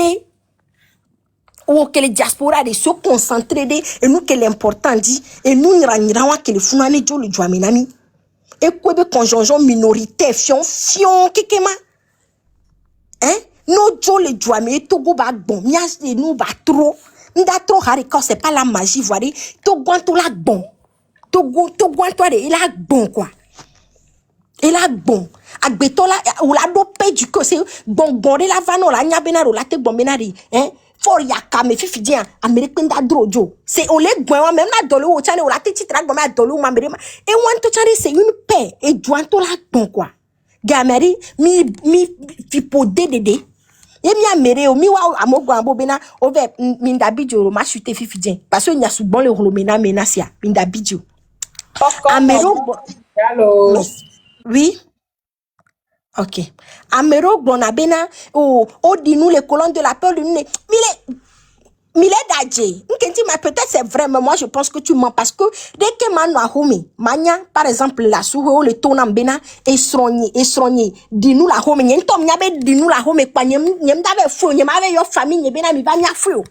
ou que les diaspora de se concentrer et nous que l'important dit et nous n'ira que le funane jo le joamenami et quoi be conjonction minoritaire fion kekema hein no jo le joame to go ba bon mias de nous ba trop nda trop harika c'est pas la magie voyez to gwanto la bon to gwanto de il a bon quoi il a bon agbetola ou la do pe du que c'est bon de la vano la nya benaro la te bon benari hein for yaka me fifi dia american da drojo c'est on les gwen même la dolo o chane o la titi tra gwen ma dolo ma mere et want to chane c'est une paix et jointo la bon quoi gameri mi fipo dedede et mi amere o mi wa amogo ambo bena over minda bidio ma chute fifi dia parce que nya subon le rolomena menacia minda bidio amero
Hello.
oui. Ok. Amero Bonabena ou dit nous les colonnes de la peur de nous. Mille d'adje. Mais peut-être c'est vraiment moi je pense que tu mens parce que dès que manu a homi mania par exemple la souho le tonam bena et srogné dit nous la homi nyentom nyabe dit nous la homi kwa nyem dabe fou nyem ave yo famille nyebena mi ba nya fou.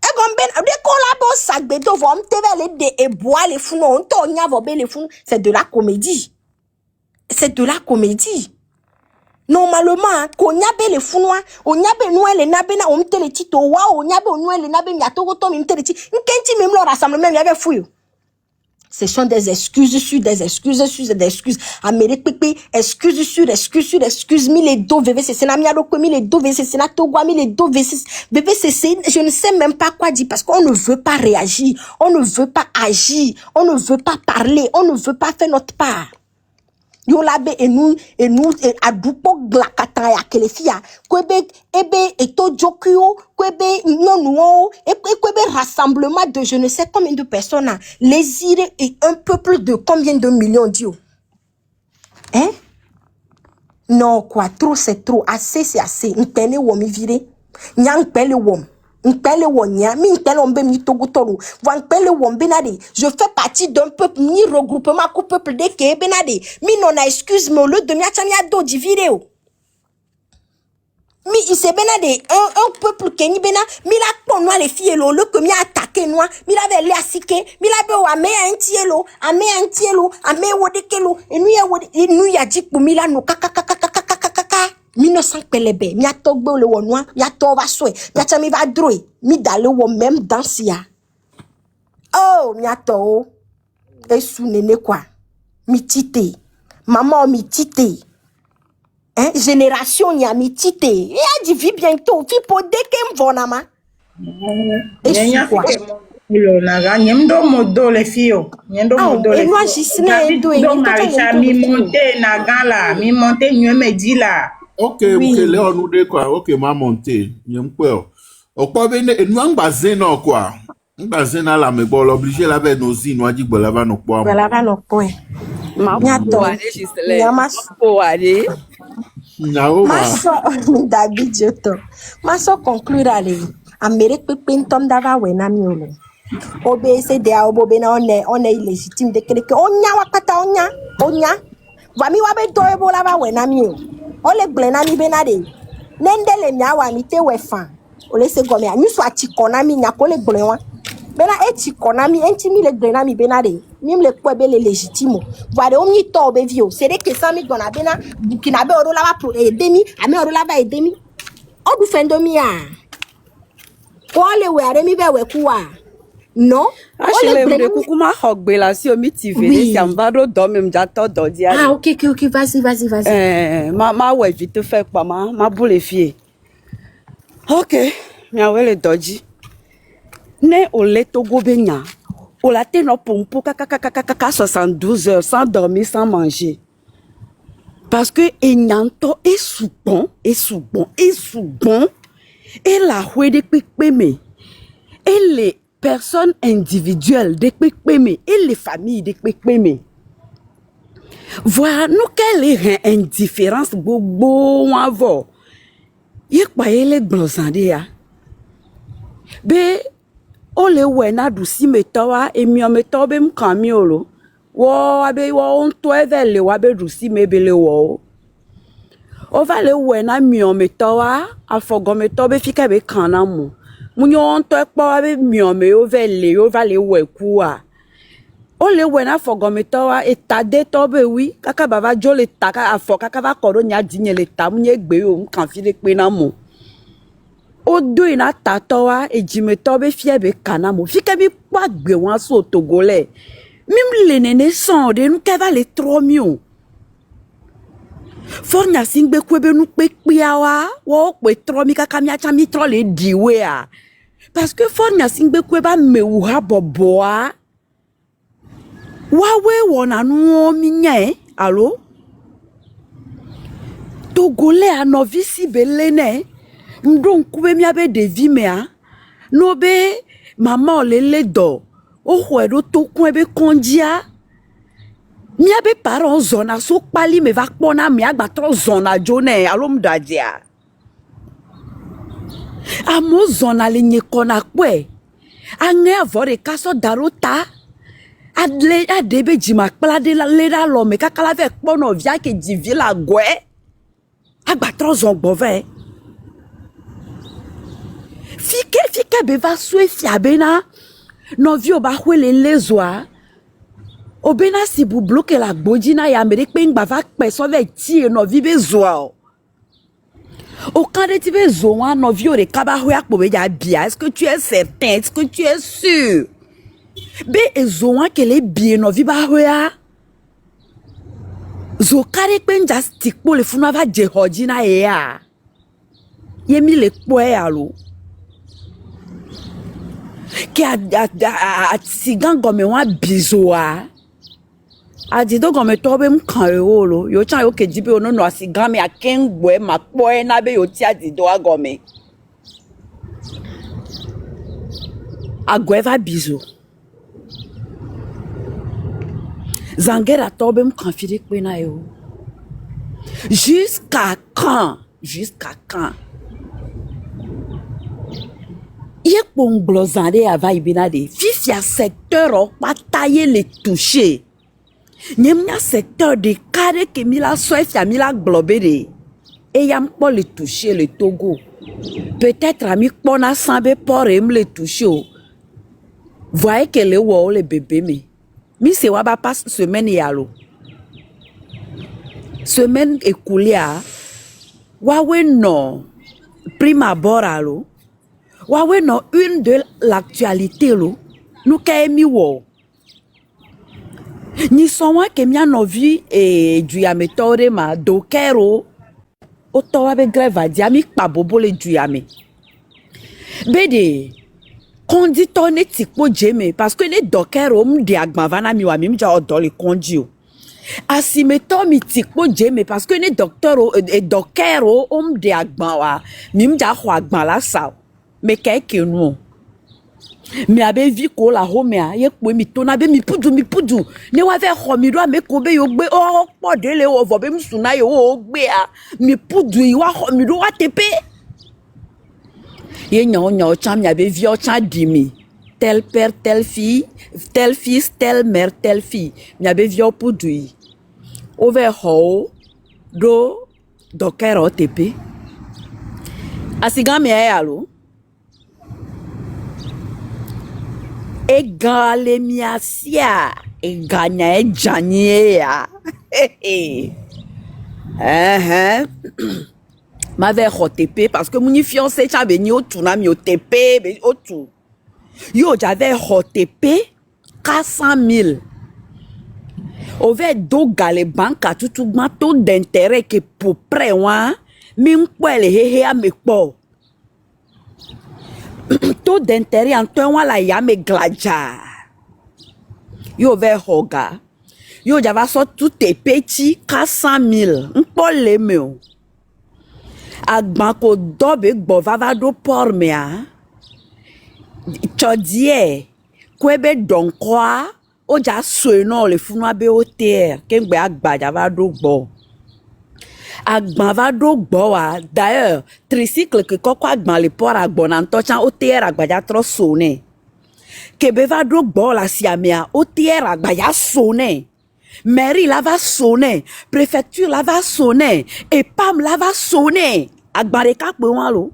E gomben de collabo sagbe do vom tevele de e bois les fous on to nya vobe les fous c'est de la comédie. C'est de la comédie. Normalement, qu'on y a les founois, on y a nous les nabena, on te les tito, on y a nous les nabena, yato gotom, on te les tito, qu'est-ce même le rassemblement, il y avait fouille. Ce sont des excuses sur des excuses sur des excuses. Amérique pipi, excuses sur excuses, mille do VVC, c'est na miado ko mille do VVC, c'est na togwa mille do VVC, je ne sais même pas quoi dire parce qu'on ne veut pas réagir, on ne veut pas agir, on ne veut pas parler, on ne veut pas faire notre part. Yo labe et nous adupo glakata ya kelefia kwebe ebe eto jokyo kwebe nonuo et kwebe rassemblement de je ne sais combien de personnes les irés et un peuple de combien de millions d'io hein non quoi trop c'est trop assez c'est assez mpele wo mi vire nyang pele wo mpele wo nya mi mpele ombe mi togotoro wan pele wo benade je fais partie d'un peuple ni regroupement coup peuple de ke benade mi non excuse me le de mi achania do di vidéo mi ise benade un peuple ke ni bena mi la pon noir les filles lo le que mi attaquer noir mi la ve le asike mi la be o ame antielo ame wodekelo enu ya jipu mi la no kaka 1900 pelebe mi atogbe le wonwa ya to va soe mi atami va droit mi dale wo même danse ya oh mi ato esu nene quoi mi tite maman mi tite hein génération ya mi tite et a dit vi bientôt fi po deke mvonama esu quoi
Ilo naga nyemdo modo le fio nyendo modo le
moi jisne do
donc Marisha mi monte naga la mi monte nyeme di la.
Ok, oui. Ok, là, on nous dit quoi? Ok, m'a monté. Y'aime quoi? Au quoi, ben, nous, on basé, non, quoi? On basé, dans la, mais bon, l'obligé, là, ben, nos îles, nous, on dit, bon, là, va, nos points.
Voilà, va, nos points. Ma so conclure, allez. Amérique, pintom, d'ava, ouais, na, miole. Obéissez, de, obé, on est illégitime, de, que, on y a, wakata, on y a. Vami, wabe, do, ebo, là, va, ouais, na, miole. Ole blena mi benade nendele nyawa mi te wefa ole se gome mi so atikona mi nyako le blenwa bena etikona mi enti mi le blena mi benade mi le kwebe le légitime voilà o mi to be vio c'est de que ça mi dona bena bukina be oro la va pro edemi ame oro la va edemi o du fendo mi a ko le we are mi be we kuwa non
achele me kukuma hogbe la si omi TV ni siambado do me mjato do dia
ah ok vas-y
ma ouais vite fait pas ma boule fie ok mi awele doji ne ole togo benya o la te no pompo kaka 72 heures sans dormir sans manger parce que enyanto est soubon et la hwe de pepe me ele personnes individuelles de Pépémé et les familles de Pépémé. Voilà, nous, quelle est l'indifférence bobo avant. Il y a quoi les blosandés ya. Be, on les voit na douci metawa et mi metawa be mkamiolo. Wo abe wo on toevele wa be douci mebele wo. On va le voir na mi metawa a fogo metawa be fika be kanamu. Munyo on to ekpa be mi me ovele o va le wo kuwa. O le wena fogometawa etade tobe wi kaka baba jo le taka afo kaka va koro nya dinye le tam nye gbe o kan fi le pe na mo o do ina tatowa ejimetobe fie be kana mo fi ke bi pa gbe wan so togolais mim le nene son de nu ke va le 3 millions fornya singbe kwebe nu pe piawa wo pe 3 mi kaka mi acha mi tro le diwe a parce que fornya singbe kweba me uha boboa Wawe wona nuo minye allo Togolais a novisi belene ndon kube mi abe devi mea no be mama olele do o hwedo to kun ebe kondia mi abe parents zona so pali me va kpona mi agba tro zona jone allo mdadia amo zona le nyekona kwe ange avore kaso darota Adebe jima kpala de la leda lo me kakala ve kpono via ke divi la gwe agba zon gbove fike be va sue fiabena no vi oba hwele lezoa obena si bu bloquer la gbojina ya mere pe ngba va pe so ve ti no vi be zoa o quand tu be zoa no vi o de kaba hwe akpo be ja bia est-ce que tu es certain est-ce que tu es sûr Be ezoan kele bien no viba hoya zo kare penja stick po le funa va je hodina ya yemi le poe alo ke a sigan gome wa bizoa a dido gome tobe mkan eolo yo chan yo ke jibe ono no asigan me akengwe ma poe na be yo ti a dido agome agwe va bizo Zangera tobem confidé kwena yo. Jusqu'à quand? Jusqu'à quand? Yé pon glosande ava ibinade. Fifia secteur o pataye le toucher. Nyemnya secteur de kare ke mila soifia mila globede. Et yam po le toucher le Togo. Peut-être ami pona sambe porem le toucher. Voyez que le wo le bébé me. Mi se waba passe semaine yalo. Semaine écoulée à Wawe no prima boralo. Wawe no une de l'actualité lo. Nous kaemi wo. Ni sonwa ke mia no vi e duyame tore ma dokero. Oto wabe greva diami pa bobo le duyame. Bede Kondi tone tikpo jeme parce que ne dokero m de agbavana mi wa mi ja odole kondi o. Asimeto mi tikpo jeme parce que ne docteur e dokero de agbawa mi ja ho agban la sa. Me keke nu. Mi abe vi ko la homea ye po mi tona be mi pudu ne wa ve ho mi do me ko be yo gbe o po de le o vo be mi suna yo o gbe a mi pudu yi wa ho mi do wa tepe. Ye nyo cham ya be vio cha dimi tel père telle fille tel fils telle mère telle fille nya be vio pudui over ho do dokero tepe asigame alo egale miasia eganya ejanye ya ma vers TP parce que mon fiancé t'avait ni au tourna mi au TP mais au tout yo j'avais TP 400 000 au vers do gale banque à tout taux d'intérêt que pour près wa mi m'kwele hehe a me po taux d'intérêt en toi la ya me gladja yo vers hoga yo j'avais sorti tout TP 400 000 m'pole me Agbanko dobe gbovava do por mea. Chodie, kwebe donkwa, oja soeno le funwa be oter, kengbe agbaja va dogbo. Agban va dogbo wa, d'ailleurs, tricycle que koko agban le port agbon en tochan oter agbaja tro sone. Kebe va dogbo la siamea, oter agbaja sone. Mairie la va sonner, préfecture la va sonner, et PAM la va sonner. Agban de kak be wan lo.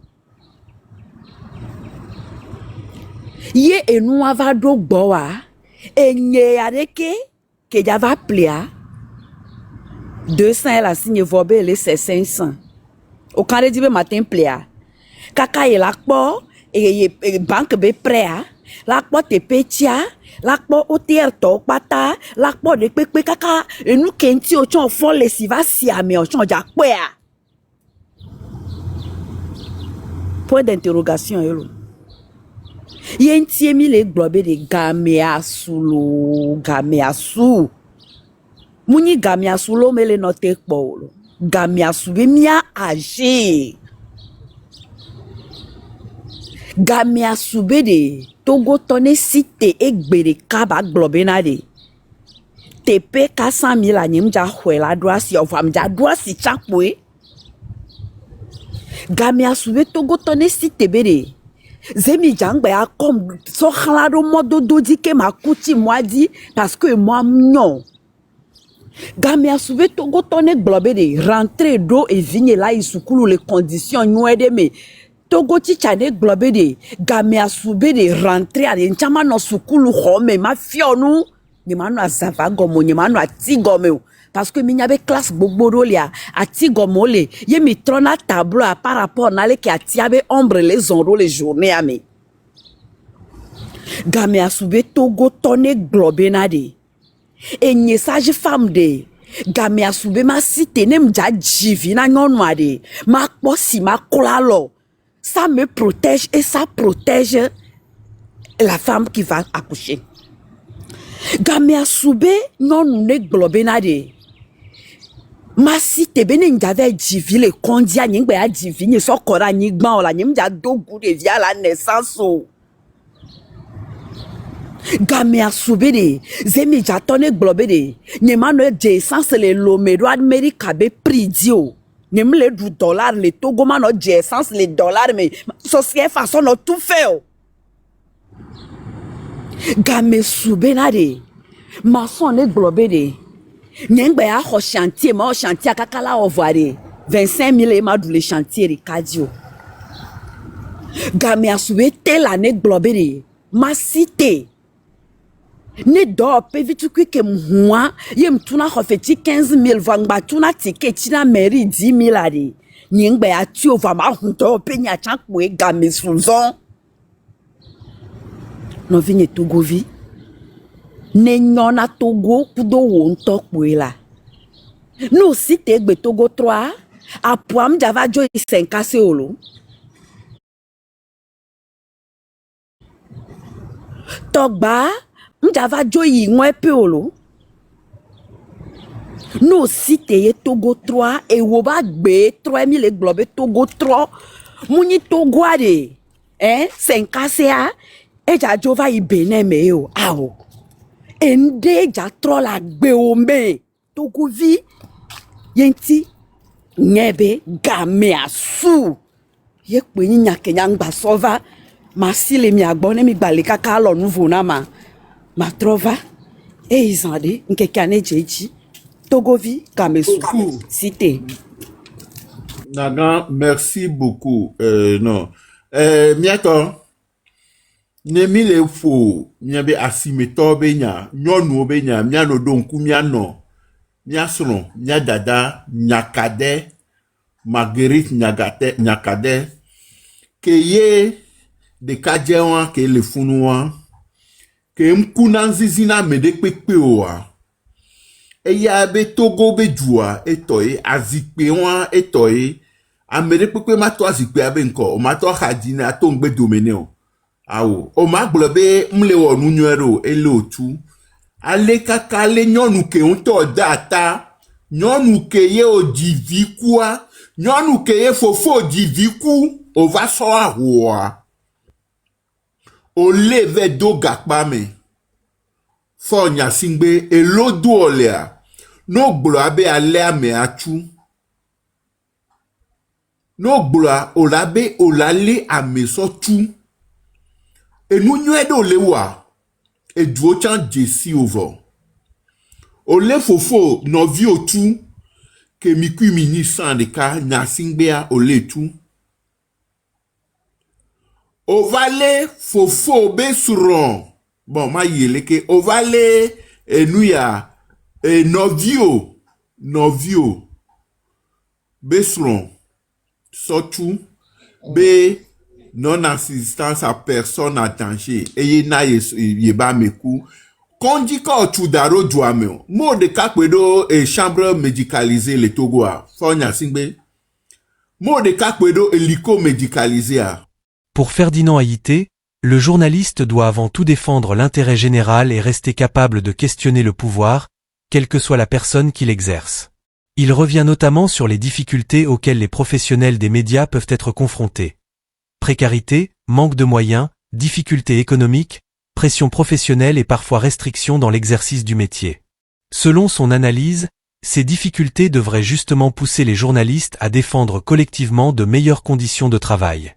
Ye enu va dogbo wa, et nye adeke, ke java plea. 200 la signe vobe le c'est 500. Au quand dit matin plea. Kaka ye lakpo, et banque be prêt. Lakpo te petia, lakpo otier to pata, lakpo de pepe kaka, et nous kenti o chon fon le si va si ame o chon jakwea. Point d'interrogation yelo. Yenti mi le globe de gameasu lo, gameasu. Muni gameasu lo me le note kpo lo. Gameasu be mia age. Gameasu be de Togo tone site egbere kaba globe na de. Tepe 400,000 a nyemja hwela droasi of amja droasi chakwe. Gameasu be Togo tone site be de. Zemi jangbe a comme so khalado modo dodi ke ma kuti mwadi parce que moi non. Gameasu be Togo tone globe de rentrer d'eau et vigne là isukulu les conditions nouede me. Togo tichane globe de Gameasu be de rentrer à nchama no sukulu home ma fionu ni manu a zavagomo ni manu a tigome parce que mi nyabe classe bogboro lia a tigomo le ye mi trona tableau à par rapport na le ki a tiabe ombre les onro les journées à me Gameasu be Togo tonne globe na de et nye sage femme de Gameasu be ma cité nem ja jivi na nyonwa de ma posi ma kolalo. Ça me protège et ça protège la femme qui va accoucher. Gameasu be non ne globe na de. Ma cité bene njave jivi le kondia nyingbe ya jivi ni sokora nyigban ola nyimja dogu de via la naissance o. Gameasu be de zemi jatone globe de nyemano de essence le lomedo America be pridio. Nem le du dollar le Togo man no essence les dollars mais société façon no tout fait. Gameasu be na de maçon ne globe de nyengbe ya ho chantier ma chantier kakala ovoire 25,000 ma dou le chantier de kadio. Gameasu be tel année globe de ma cité ne do pe vitu ke mwa yem tuna khofeti 15,000 vangba tuna ticket na mairie 10,000 ade nyengbe ya ti over ma hunto pe nya chankwe Gameasu zon no vigne Togo vi ne nyona Togo kudo wonto kwe la no site gbe Togo 3 apuam java jo 5 olo togba Mjava joyi mwepe olo. No site ye Togo 3 et woba gbe 3,000 globe Togo 3. Muni Togo ade. 5 CA. E ja jova i bene me yo. Awo. Ende ja trola gbe ome. Togo vi. Yenti. Nyebe Gameasu. Ye kwenye nyake nyangba sova. Masile mi agbone mi balika kalo nouveau nama. Ma trova et ils ont dit que kane jeji Togovi Gameasu cité.
Nagan, merci beaucoup. Non. Miako. Nemi le fo, miabe asimeto benya, nyonu benya, miano donku miano. Miasron, miadada, nyakade, Marguerite nyakade. Keye de kadjewan ke le funuan. Ke mkuna nzizina mede kpekpe oa. Eya be Togo be jua etoye azikpe wan etoye amede kpekpe mato azikpe abe nko o mato khadine ato ngbe domene o. Awo o ma globe mle wo nunywero ele otu. Ale kaka le nyonu ke unto data nyonu ke ye ojivikua nyonu ke ye fofo ojiviku o va so awoa. Ole ve do gakpame. Fo nyasingbe elo do olea. No gbolo abe ale ame achu. No gbolo olabe olale ame so tu. E nou nywe do lewa. E duo chan jesi ovo. Ole fofo no vi otu. Ke miku mini sandeka nyasingbea ole tu. Ovale fofo be suron. Bon, ma yele ke ovale enuya novio be suron. Surtout be non-assistance à personne en danger. Eye na yeba meku. Kondika otudaro douameo. Mo de kakwedo e chambre médicalisée le Togo a. Fonya singbe. Mo de kakwedo hélico médicalisé a.
Pour Ferdinand Haïté, le journaliste doit avant tout défendre l'intérêt général et rester capable de questionner le pouvoir, quelle que soit la personne qui l'exerce. Il revient notamment sur les difficultés auxquelles les professionnels des médias peuvent être confrontés. Précarité, manque de moyens, difficultés économiques, pression professionnelle et parfois restrictions dans l'exercice du métier. Selon son analyse, ces difficultés devraient justement pousser les journalistes à défendre collectivement de meilleures conditions de travail.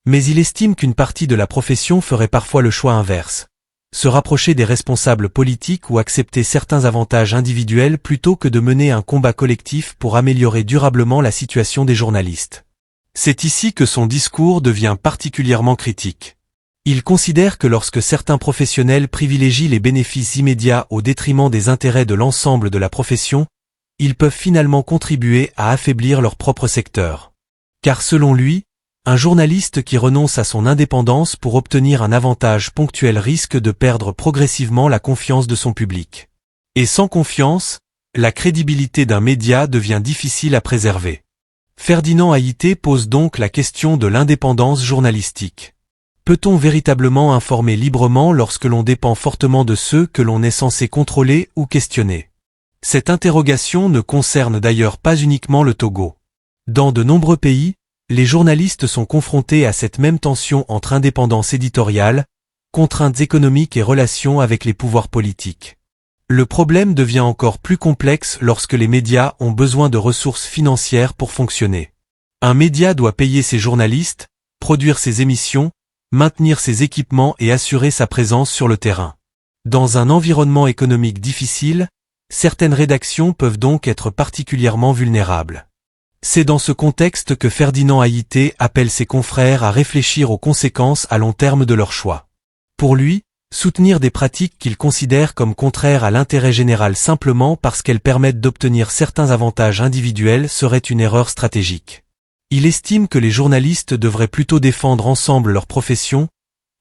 Mais il estime qu'une partie de la profession ferait parfois le choix inverse. Se rapprocher des responsables politiques ou accepter certains avantages individuels plutôt que de mener un combat collectif pour améliorer durablement la situation des journalistes. C'est ici que son discours devient particulièrement critique. Il considère que lorsque certains professionnels privilégient les bénéfices immédiats au détriment des intérêts de l'ensemble de la profession, ils peuvent finalement contribuer à affaiblir leur propre secteur. Car selon lui, un journaliste qui renonce à son indépendance pour obtenir un avantage ponctuel risque de perdre progressivement la confiance de son public. Et sans confiance, la crédibilité d'un média devient difficile à préserver. Ferdinand Haïté pose donc la question de l'indépendance journalistique. Peut-on véritablement informer librement lorsque l'on dépend fortement de ceux que l'on est censé contrôler ou questionner? Cette interrogation ne concerne d'ailleurs pas uniquement le Togo. Dans de nombreux pays, les journalistes sont confrontés à cette même tension entre indépendance éditoriale, contraintes économiques et relations avec les pouvoirs politiques. Le problème devient encore plus complexe lorsque les médias ont besoin de ressources financières pour fonctionner. Un média doit payer ses journalistes, produire ses émissions, maintenir ses équipements et assurer sa présence sur le terrain. Dans un environnement économique difficile, certaines rédactions peuvent donc être particulièrement vulnérables. C'est dans ce contexte que Ferdinand Haïté appelle ses confrères à réfléchir aux conséquences à long terme de leur choix. Pour lui, soutenir des pratiques qu'il considère comme contraires à l'intérêt général simplement parce qu'elles permettent d'obtenir certains avantages individuels serait une erreur stratégique. Il estime que les journalistes devraient plutôt défendre ensemble leur profession,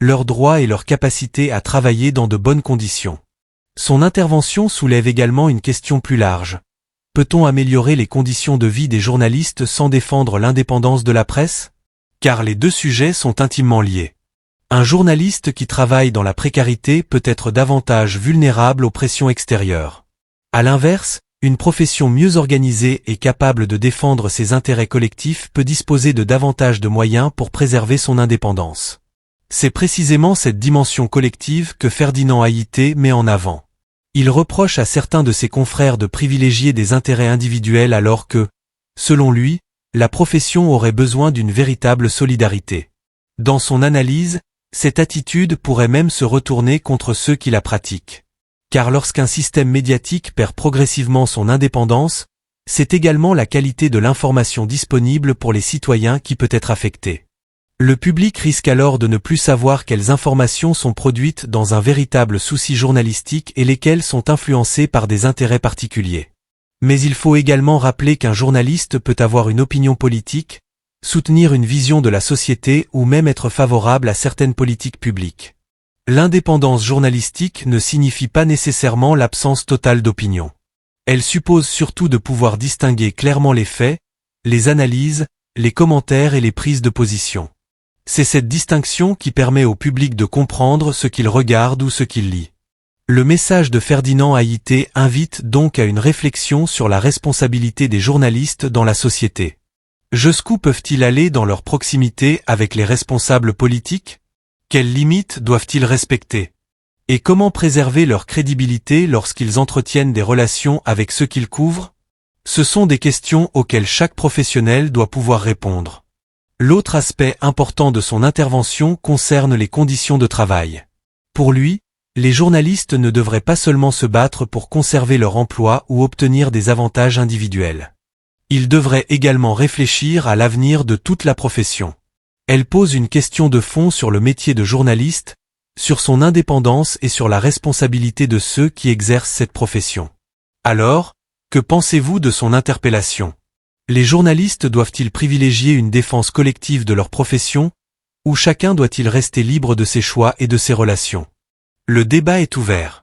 leurs droits et leur capacité à travailler dans de bonnes conditions. Son intervention soulève également une question plus large. Peut-on améliorer les conditions de vie des journalistes sans défendre l'indépendance de la presse? Car les deux sujets sont intimement liés. Un journaliste qui travaille dans la précarité peut être davantage vulnérable aux pressions extérieures. À l'inverse, une profession mieux organisée et capable de défendre ses intérêts collectifs peut disposer de davantage de moyens pour préserver son indépendance. C'est précisément cette dimension collective que Ferdinand Haïté met en avant. Il reproche à certains de ses confrères de privilégier des intérêts individuels alors que, selon lui, la profession aurait besoin d'une véritable solidarité. Dans son analyse, cette attitude pourrait même se retourner contre ceux qui la pratiquent. Car lorsqu'un système médiatique perd progressivement son indépendance, c'est également la qualité de l'information disponible pour les citoyens qui peut être affectée. Le public risque alors de ne plus savoir quelles informations sont produites dans un véritable souci journalistique et lesquelles sont influencées par des intérêts particuliers. Mais il faut également rappeler qu'un journaliste peut avoir une opinion politique, soutenir une vision de la société ou même être favorable à certaines politiques publiques. L'indépendance journalistique ne signifie pas nécessairement l'absence totale d'opinion. Elle suppose surtout de pouvoir distinguer clairement les faits, les analyses, les commentaires et les prises de position. C'est cette distinction qui permet au public de comprendre ce qu'il regarde ou ce qu'il lit. Le message de Ferdinand Haïté invite donc à une réflexion sur la responsabilité des journalistes dans la société. Jusqu'où peuvent-ils aller dans leur proximité avec les responsables politiques? Quelles limites doivent-ils respecter? Et comment préserver leur crédibilité lorsqu'ils entretiennent des relations avec ceux qu'ils couvrent? Ce sont des questions auxquelles chaque professionnel doit pouvoir répondre. L'autre aspect important de son intervention concerne les conditions de travail. Pour lui, les journalistes ne devraient pas seulement se battre pour conserver leur emploi ou obtenir des avantages individuels. Ils devraient également réfléchir à l'avenir de toute la profession. Elle pose une question de fond sur le métier de journaliste, sur son indépendance et sur la responsabilité de ceux qui exercent cette profession. Alors, que pensez-vous de son interpellation? Les journalistes doivent-ils privilégier une défense collective de leur profession, ou chacun doit-il rester libre de ses choix et de ses relations? Le débat est ouvert.